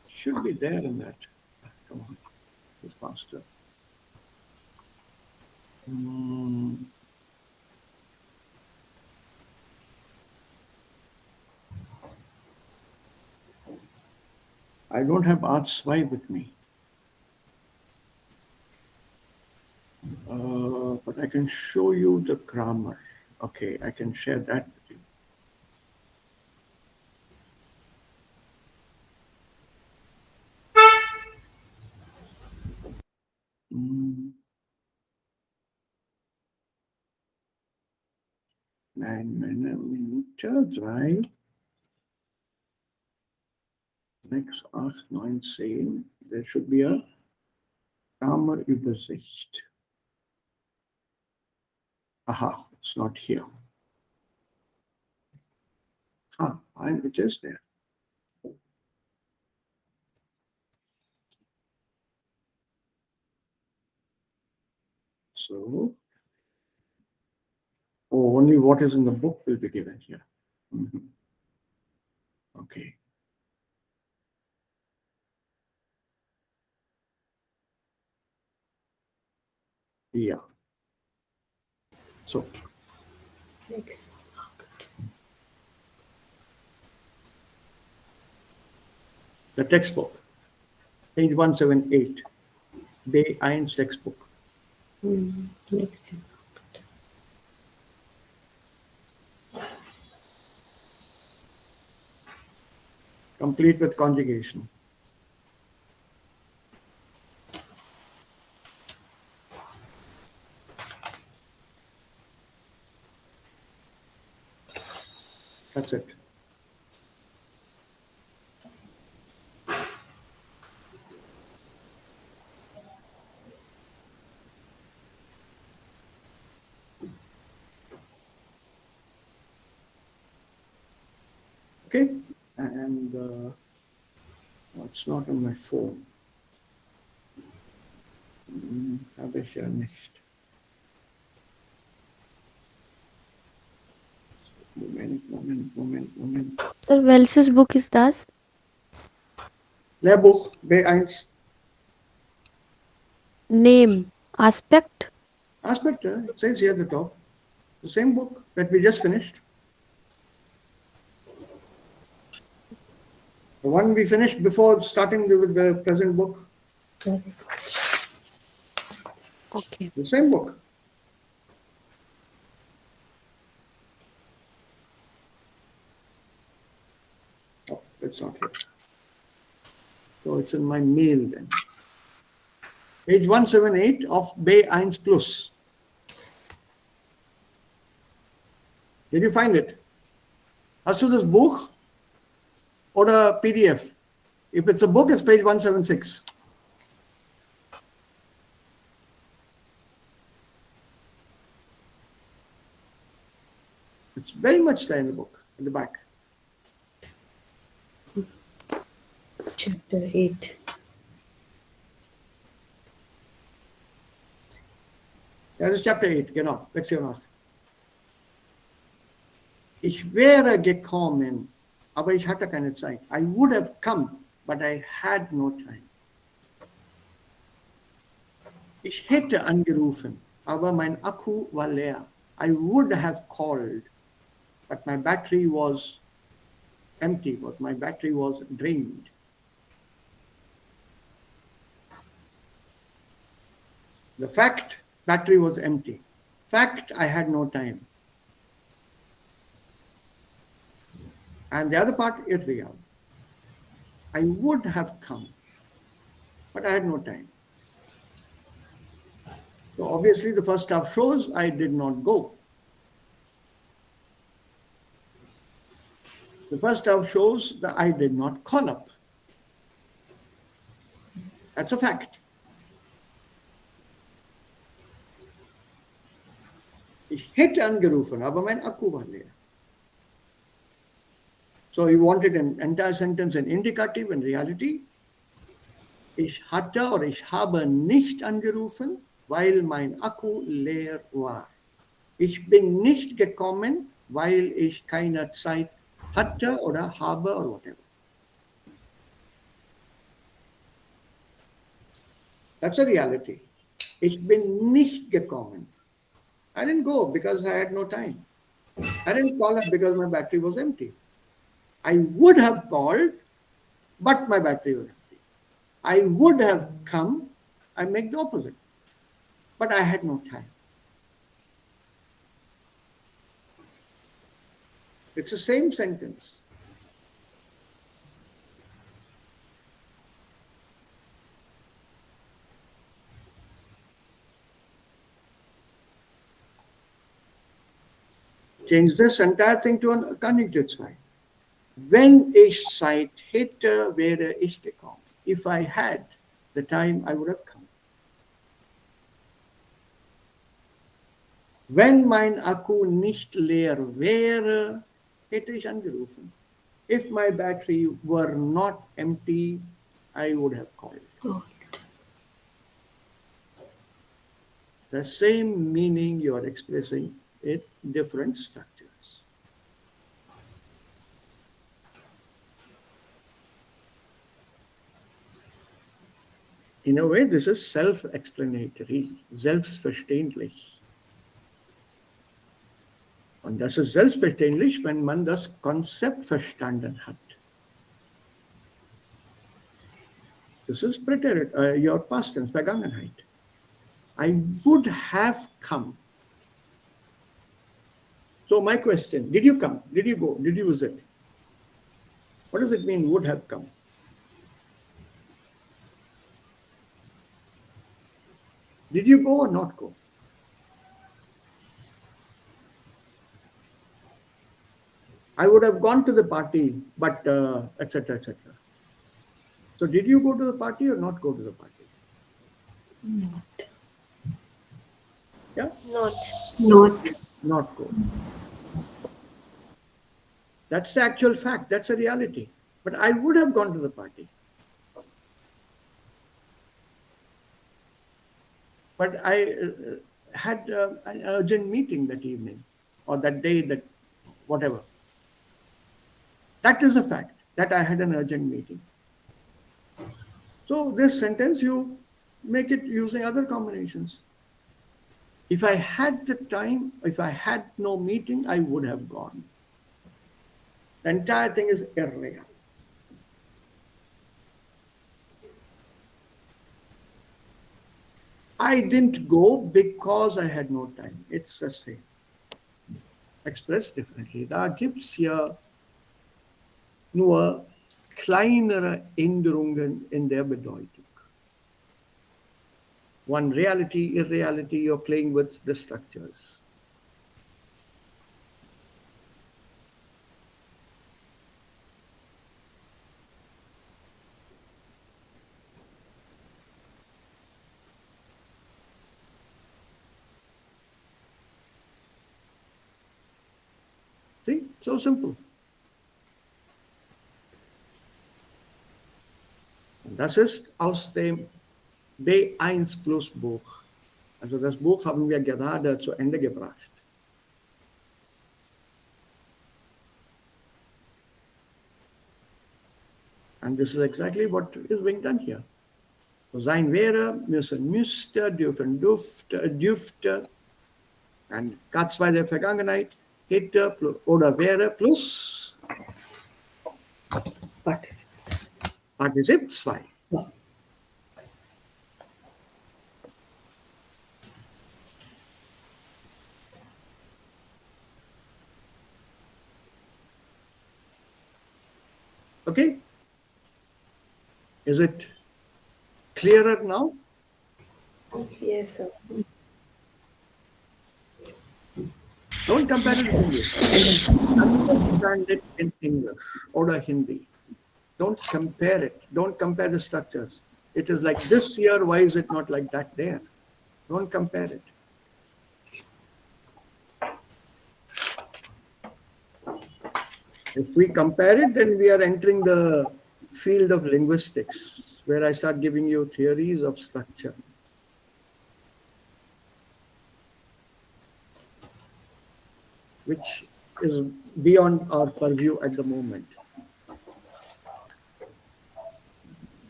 Should be there in that. Come on, it's faster. I don't have Arts 5 with me. But I can show you the grammar. Okay, I can share that with you. Minuten 3, 6, 8, 9, 10. There should be a Grammar-Übersicht. Aha, it's not here. It is there. So, only what is in the book will be given here. Okay. Yeah. So, Next. the textbook, page 178, Day 1 textbook. Next. Complete with conjugation. That's it. Okay, and it's not on my phone. Habe ich ja nicht. Moment. Sir, Wells's book is das? Lehrbuch, B1. Name, aspect. Aspect, it says here at the top. The same book that we just finished. The one we finished before starting with the present book. Okay. The same book. It's not here. So it's in my mail then. Page 178 of B1 Plus. Did you find it? Hast du das Buch oder PDF? If it's a book, it's page 176. It's very much there in the book, in the back. Chapter 8. Das ist Chapter 8, genau. Lektion 8. Ich wäre gekommen, aber ich hatte keine Zeit. I would have come, but I had no time. Ich hätte angerufen, aber mein Akku war leer. I would have called, but my battery was empty, but my battery was drained. The fact, battery was empty. Fact, I had no time. And the other part is real. I would have come, but I had no time. So obviously the first half shows I did not go. The first half shows that I did not call up. That's a fact. Ich hätte angerufen, aber mein Akku war leer. So he wanted an entire sentence in indicative in reality. Ich hatte oder ich habe nicht angerufen, weil mein Akku leer war. Ich bin nicht gekommen, weil ich keine Zeit hatte oder habe oder whatever. That's a reality. Ich bin nicht gekommen. I didn't go because I had no time. I didn't call up because my battery was empty. I would have called, but my battery was empty. I would have come, I make the opposite. But I had no time. It's the same sentence. Change this entire thing to a Konjunktivzweig. Wenn ich Zeit hätte, wäre ich gekommen. If I had the time, I would have come. Wenn mein Akku nicht leer wäre, hätte ich angerufen. If my battery were not empty, I would have called. The same meaning you are expressing in different structures. In a way, this is self-explanatory, selbstverständlich. Und das ist selbstverständlich, wenn man das Konzept verstanden hat. This is your past tense, Vergangenheit. I would have come. So my question, did you come? Did you go? Did you visit? What does it mean, would have come? Did you go or not go? I would have gone to the party, but etc., etc. So did you go to the party or not go to the party? Not. Yes? Not. Not go. That's the actual fact. That's a reality. But I would have gone to the party. But I had an urgent meeting that evening or that day, that whatever. That is a fact, that I had an urgent meeting. So this sentence, you make it using other combinations. If I had the time, if I had no meeting, I would have gone. The entire thing is irreal. I didn't go because I had no time. It's the same. Expressed differently. Da gibt es hier nur kleinere Änderungen in der Bedeutung. One reality, irreality, you're playing with the structures. See, so simple. Das ist aus dem B1 Plus Buch. Also das Buch haben wir gerade zu Ende gebracht. And this is exactly what is being done here. So sein wäre, müssen müsste, dürfen dürfte. Und K2 der Vergangenheit, hätte oder wäre plus Partizip 2. Ja. Okay? Is it clearer now? Yes, sir. Don't compare it with English. Understand it in English or Hindi. Don't compare it. Don't compare the structures. It is like this here, why is it not like that there? Don't compare it. If we compare it, then we are entering the field of linguistics, where I start giving you theories of structure. Which is beyond our purview at the moment.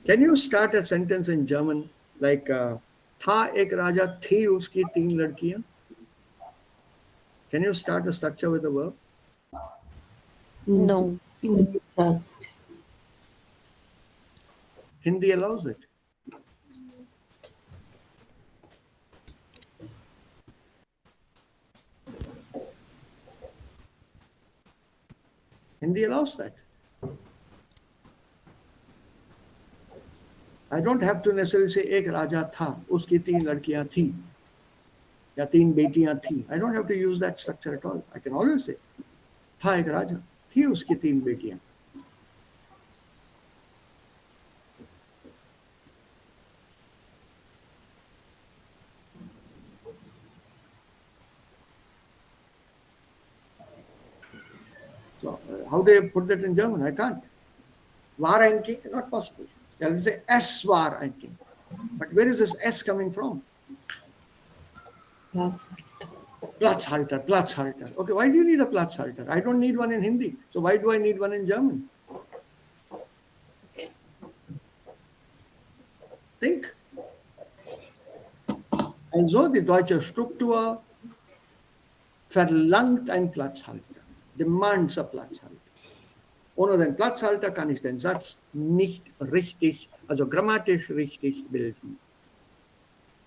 Can you start a sentence in German like था एक राजा थी उसकी 3 लड़कियां? Can you start a structure with a verb? No. Hindi allows it. Hindi allows that. I don't have to necessarily say एक राजा था, उसकी 3 लड़कियां थी, या 3 बेटियां थी. I don't have to use that structure at all. I can always say था एक राजा, थी उसकी 3 बेटियां. So, how do I put that in German? I can't. War eigentlich, not possible. I will say S war eigentlich. But where is this S coming from? Platzhalter, Platzhalter. Okay, why do you need a Platzhalter? I don't need one in Hindi. So why do I need one in German? Think. Also die deutsche Struktur verlangt einen Platzhalter, demands a Platzhalter. Ohne den Platzhalter kann ich den Satz nicht richtig, also grammatisch richtig bilden.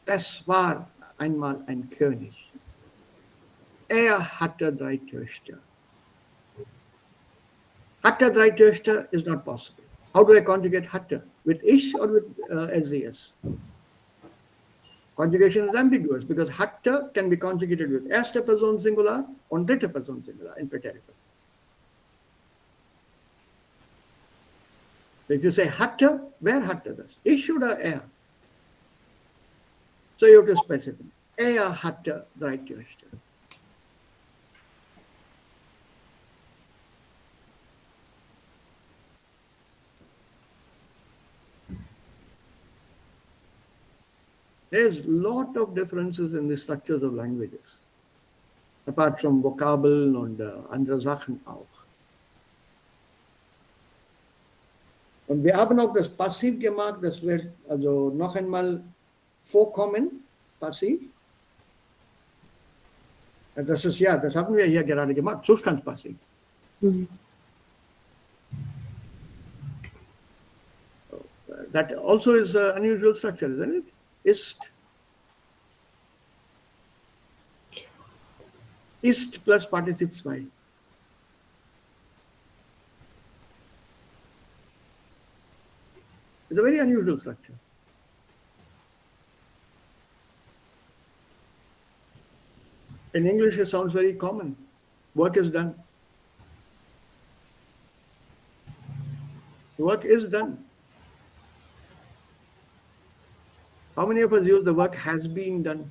Es war einmal ein König. Er hatte 3 Töchter. Hatte 3 Töchter is not possible. How do I conjugate hatte? With ich or with LCS? Conjugation is ambiguous because hatte can be conjugated with erste Person Singular und dritte Person Singular in Präteritum. So if you say hatte, wer hatte das? Ich oder er? So you have to specify. Er hatte 3 Töchter. There's a lot of differences in the structures of languages, apart from Vokabeln und andere Sachen auch. Und wir haben auch das Passiv gemacht, das wird also noch einmal vorkommen, Passiv. Das ist ja, das haben wir hier gerade gemacht, Zustandspassiv. That also is an unusual structure, isn't it? Ist plus Partizip 2. It's a very unusual structure. In English, it sounds very common. Work is done. Work is done. How many of us use the work has been done?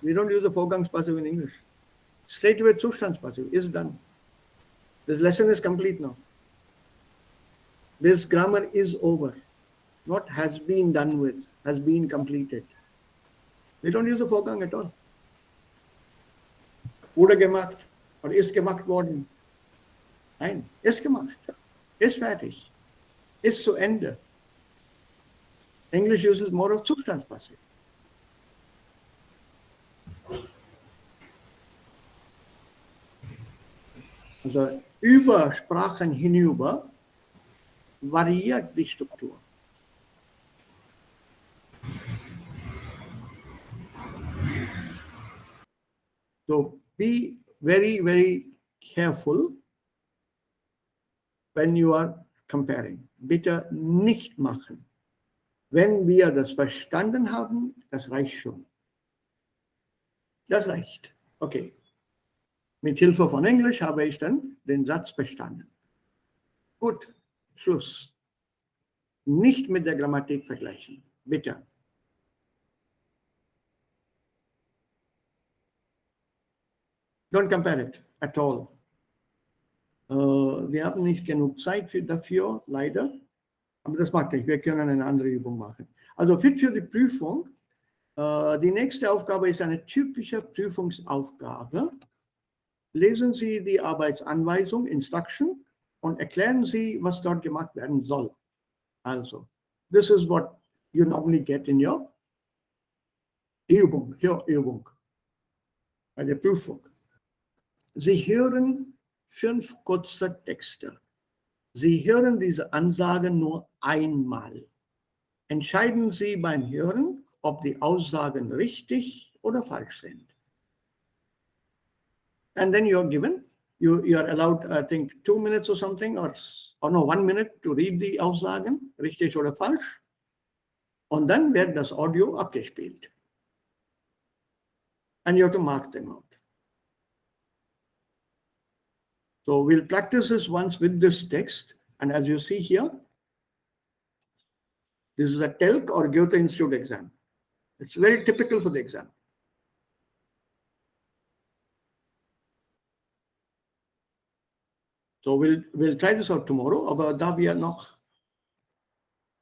We don't use the Vorgangspassive in English. Straight away Zustandspassive is done. This lesson is complete now. This grammar is over. Not has been done with, has been completed. We don't use the Vorgang at all. Wurde gemacht or ist gemacht worden. Nein, ist gemacht, ist fertig, ist zu Ende. English uses more of Zustandspassiv. Also über Sprachen hinüber variiert die Struktur. So be very, very careful when you are comparing. Bitte nicht machen. Wenn wir das verstanden haben, das reicht schon. Das reicht. Okay. Mit Hilfe von Englisch habe ich dann den Satz verstanden. Gut, Schluss. Nicht mit der Grammatik vergleichen. Bitte. Don't compare it at all. Wir haben nicht genug Zeit dafür, leider. Aber das macht nichts. Wir können eine andere Übung machen. Also fit für die Prüfung. Die nächste Aufgabe ist eine typische Prüfungsaufgabe. Lesen Sie die Arbeitsanweisung, Instruction, und erklären Sie, was dort gemacht werden soll. Also, this is what you normally get in your Übung, bei der Prüfung. Sie hören 5 kurze Texte. Sie hören diese Ansagen nur einmal. Entscheiden Sie beim Hören, ob die Aussagen richtig oder falsch sind. And then you're given, you are allowed, I think, 2 minutes or something, or no, 1 minute to read the Aussagen, richtig oder falsch. Und dann wird das Audio abgespielt. And you have to mark them out. So we'll practice this once with this text. And as you see here, this is a TELC or Goethe Institute exam. It's very typical for the exam. So we'll try this out tomorrow, aber da wir noch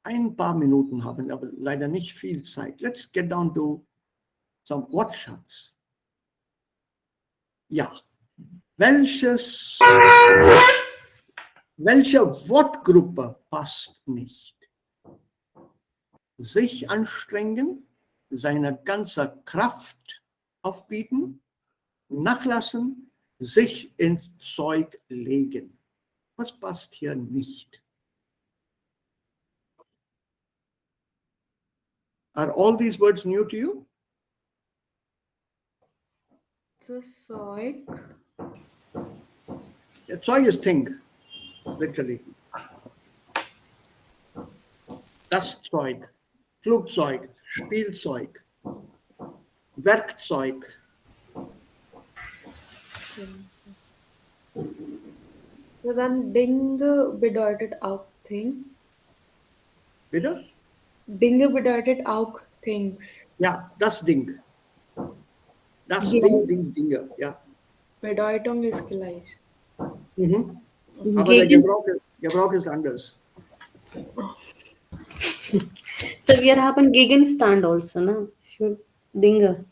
ein paar Minuten haben, aber leider nicht viel Zeit. Let's get down to some Wortschatz. Ja. Welche Wortgruppe passt nicht? Sich anstrengen, seine ganze Kraft aufbieten, nachlassen, sich ins Zeug legen. Was passt hier nicht? Are all these words new to you? So Zeug. Yeah, Zeug is thing, literally. Das Zeug, Flugzeug, Spielzeug, Werkzeug. So dann Dinge bedeutet auch Thing. Bitte? Dinge bedeutet auch Things. Ja, das Ding. Das Ja. Dinge, ja. Bedeutung ist gleich. Mhm. Aber der Gebrauch ist anders. So wir haben Gegenstand also, no? Dinge.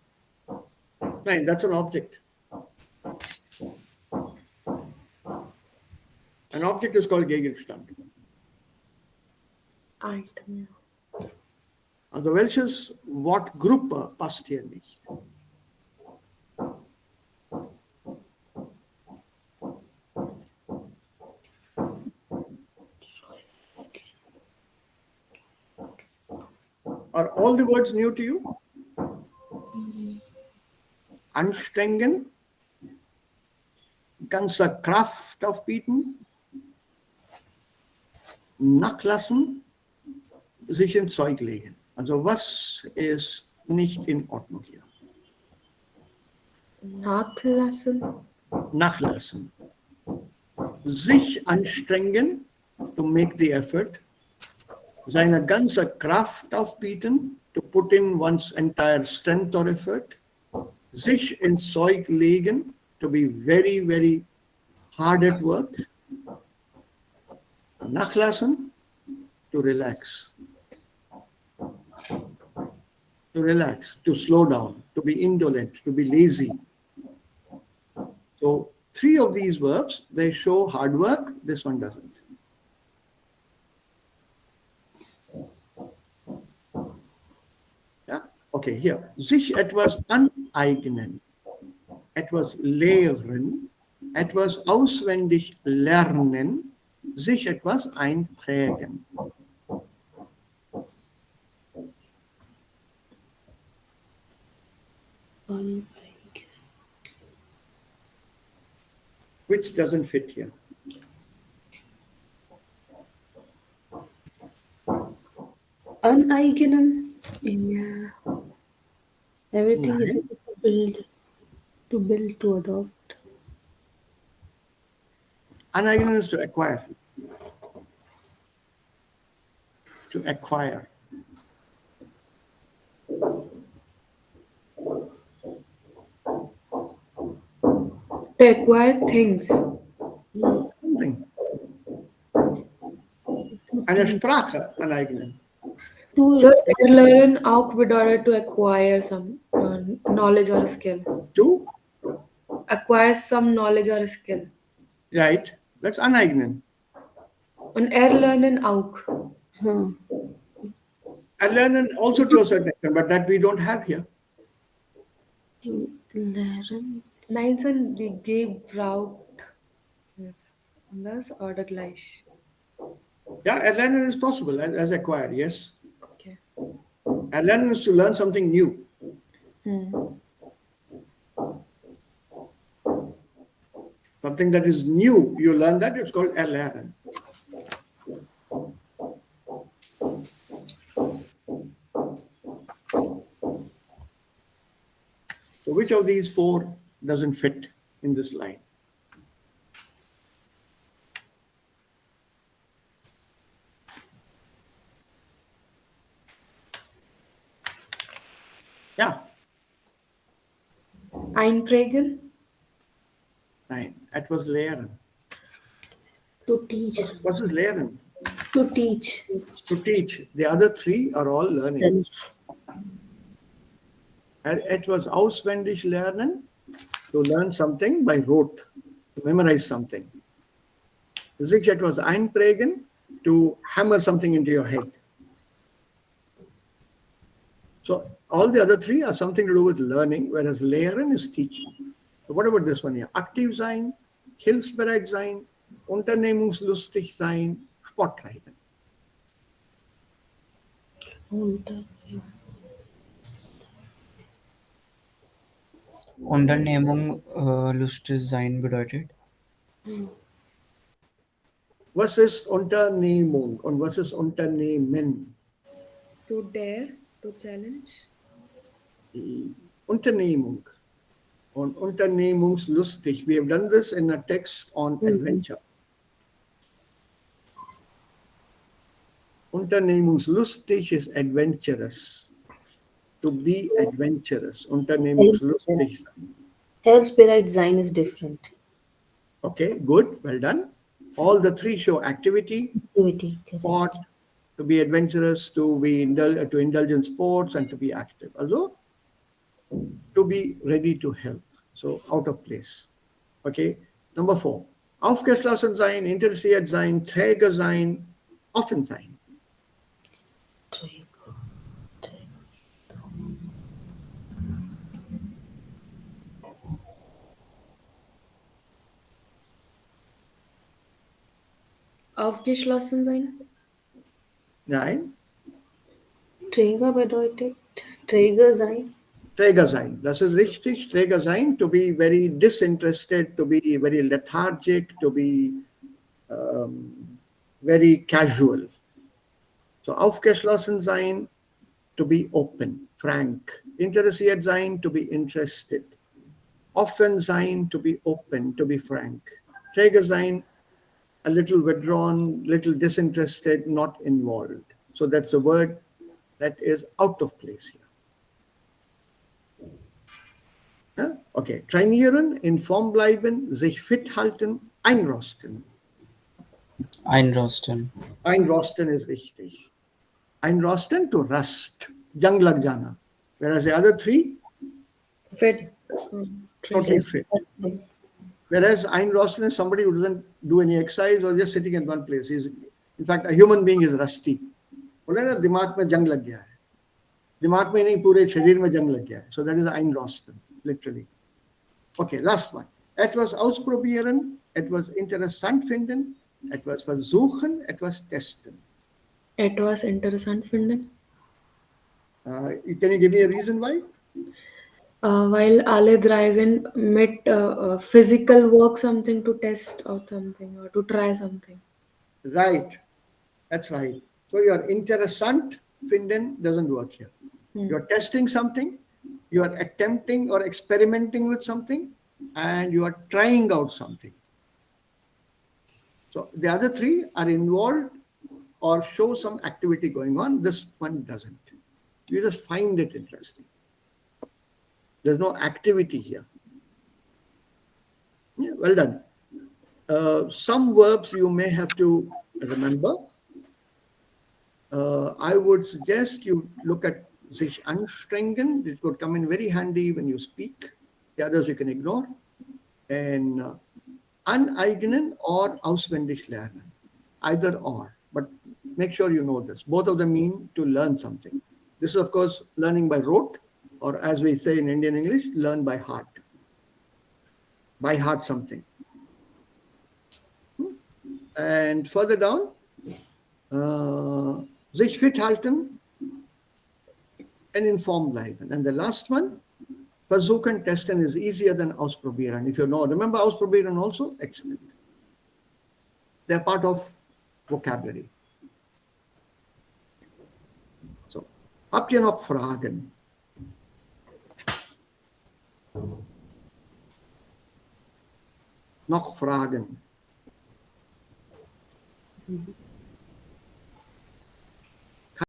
Nein, that's an object. An object is called Gegenstand. Item. Also welches Wortgruppe passt hier nicht? Are all the words new to you? Anstrengen, ganze Kraft aufbieten, nachlassen, sich ins Zeug legen. Also was ist nicht in Ordnung hier? Nachlassen. Nachlassen. Sich anstrengen, to make the effort. Seine ganze Kraft aufbieten, to put in one's entire strength or effort. Sich ins Zeug legen, to be very, very hard at work. Nachlassen, to relax. To relax, to slow down, to be indolent, to be lazy. So 3 of these verbs, they show hard work, this one doesn't. Yeah, okay, here. Sich etwas aneignen, etwas lehren, etwas auswendig lernen, sich etwas einprägen. Which doesn't fit here? Uneigenen. Yeah. Everything Nein. is to build, to adopt. Aneignen is to acquire. To acquire. To acquire things. Something. Eine Sprache aneignen. So erlernen auch bedeutet to acquire some knowledge or a skill. To? Acquire some knowledge or a skill. Right. That's aneignen. Und erlernen auch. Erlernen also to a certain extent, but that we don't have here. Lernen. Nein, sir, die gebraucht ist anders oder gleich. Yeah, erlernen is possible as acquire, yes. Okay. Erlernen is to learn something new. Something that is new, you learn that, it's called erlernen. So which of these 4 doesn't fit in this line? Yeah, Einprägen. nein, etwas lehren. To teach. What is lehren? To teach. To teach. The other 3 are all learning. Etwas auswendig lernen, to learn something by rote, to memorize something. Sich etwas einprägen, to hammer something into your head. So all the other 3 are something to do with learning, whereas lehren is teaching. So what about this one here? Aktiv sein, hilfsbereit sein, unternehmungslustig sein, Sport treiben. Unternehmung lustig sein bedeutet. Was ist Unternehmung und was ist Unternehmen? To dare, to challenge. Unternehmung und unternehmungslustig. We have done this in a text on adventure. Unternehmungslustig is adventurous. To be adventurous. Unternehmungslustig sein. Hilfsbereit sein is different. Okay, good, well done. All the 3 show activity, Activity. sport, to be adventurous, to indulge in sports and to be active. Also, to be ready to help. So out of place. Okay, number 4. Aufgeschlossen sein, interessiert sein, träge sein, offen sein. Aufgeschlossen sein. Nein, Träger bedeutet Träger sein. Träger sein. Das ist richtig. Träger sein, to be very disinterested, to be very lethargic, to be very casual. So aufgeschlossen sein, to be open, frank. Interessiert sein, to be interested. Offen sein, to be open, to be frank. Träge sein, a little withdrawn, little disinterested, not involved. So that's a word that is out of place here. Ja? Okay, trainieren, in Form bleiben, sich fit halten, einrosten. Einrosten. Einrosten ist richtig. Einrosten, to rust, jung lag jana. Whereas the other three, Fit. totally fit. Whereas einrosten is somebody who doesn't do any exercise or just sitting in one place. In fact, a human being is rusty. बोले ना दिमाग में जंग लग गया है. दिमाग में नहीं पूरे शरीर में जंग लग गया है. So that is einrosten, literally. Okay, last one. Etwas ausprobieren, etwas interessant finden, etwas versuchen, etwas testen. Etwas interessant finden. Can you give me a reason why? While alle drei sind mit physical work something to test or something or to try something. Right, that's right. So your interessant finden doesn't work here. You're testing something, you are attempting or experimenting with something, and you are trying out something. So the other three are involved or show some activity going on. This one doesn't. You just find it interesting. There's no activity here. Yeah, well done. Some verbs you may have to remember. I would suggest you look at sich anstrengen. It would come in very handy when you speak. The others you can ignore. And aneignen or auswendig lernen. Either or. But make sure you know this. Both of them mean to learn something. This is, of course, learning by rote, or as we say in Indian English, learn by heart. By heart something. And further down, sich fit halten and informed bleiben. And the last one, versuchen, testen is easier than ausprobieren. If you know, remember ausprobieren also? Excellent. They're part of vocabulary. So, habt ihr noch Fragen? Noch Fragen?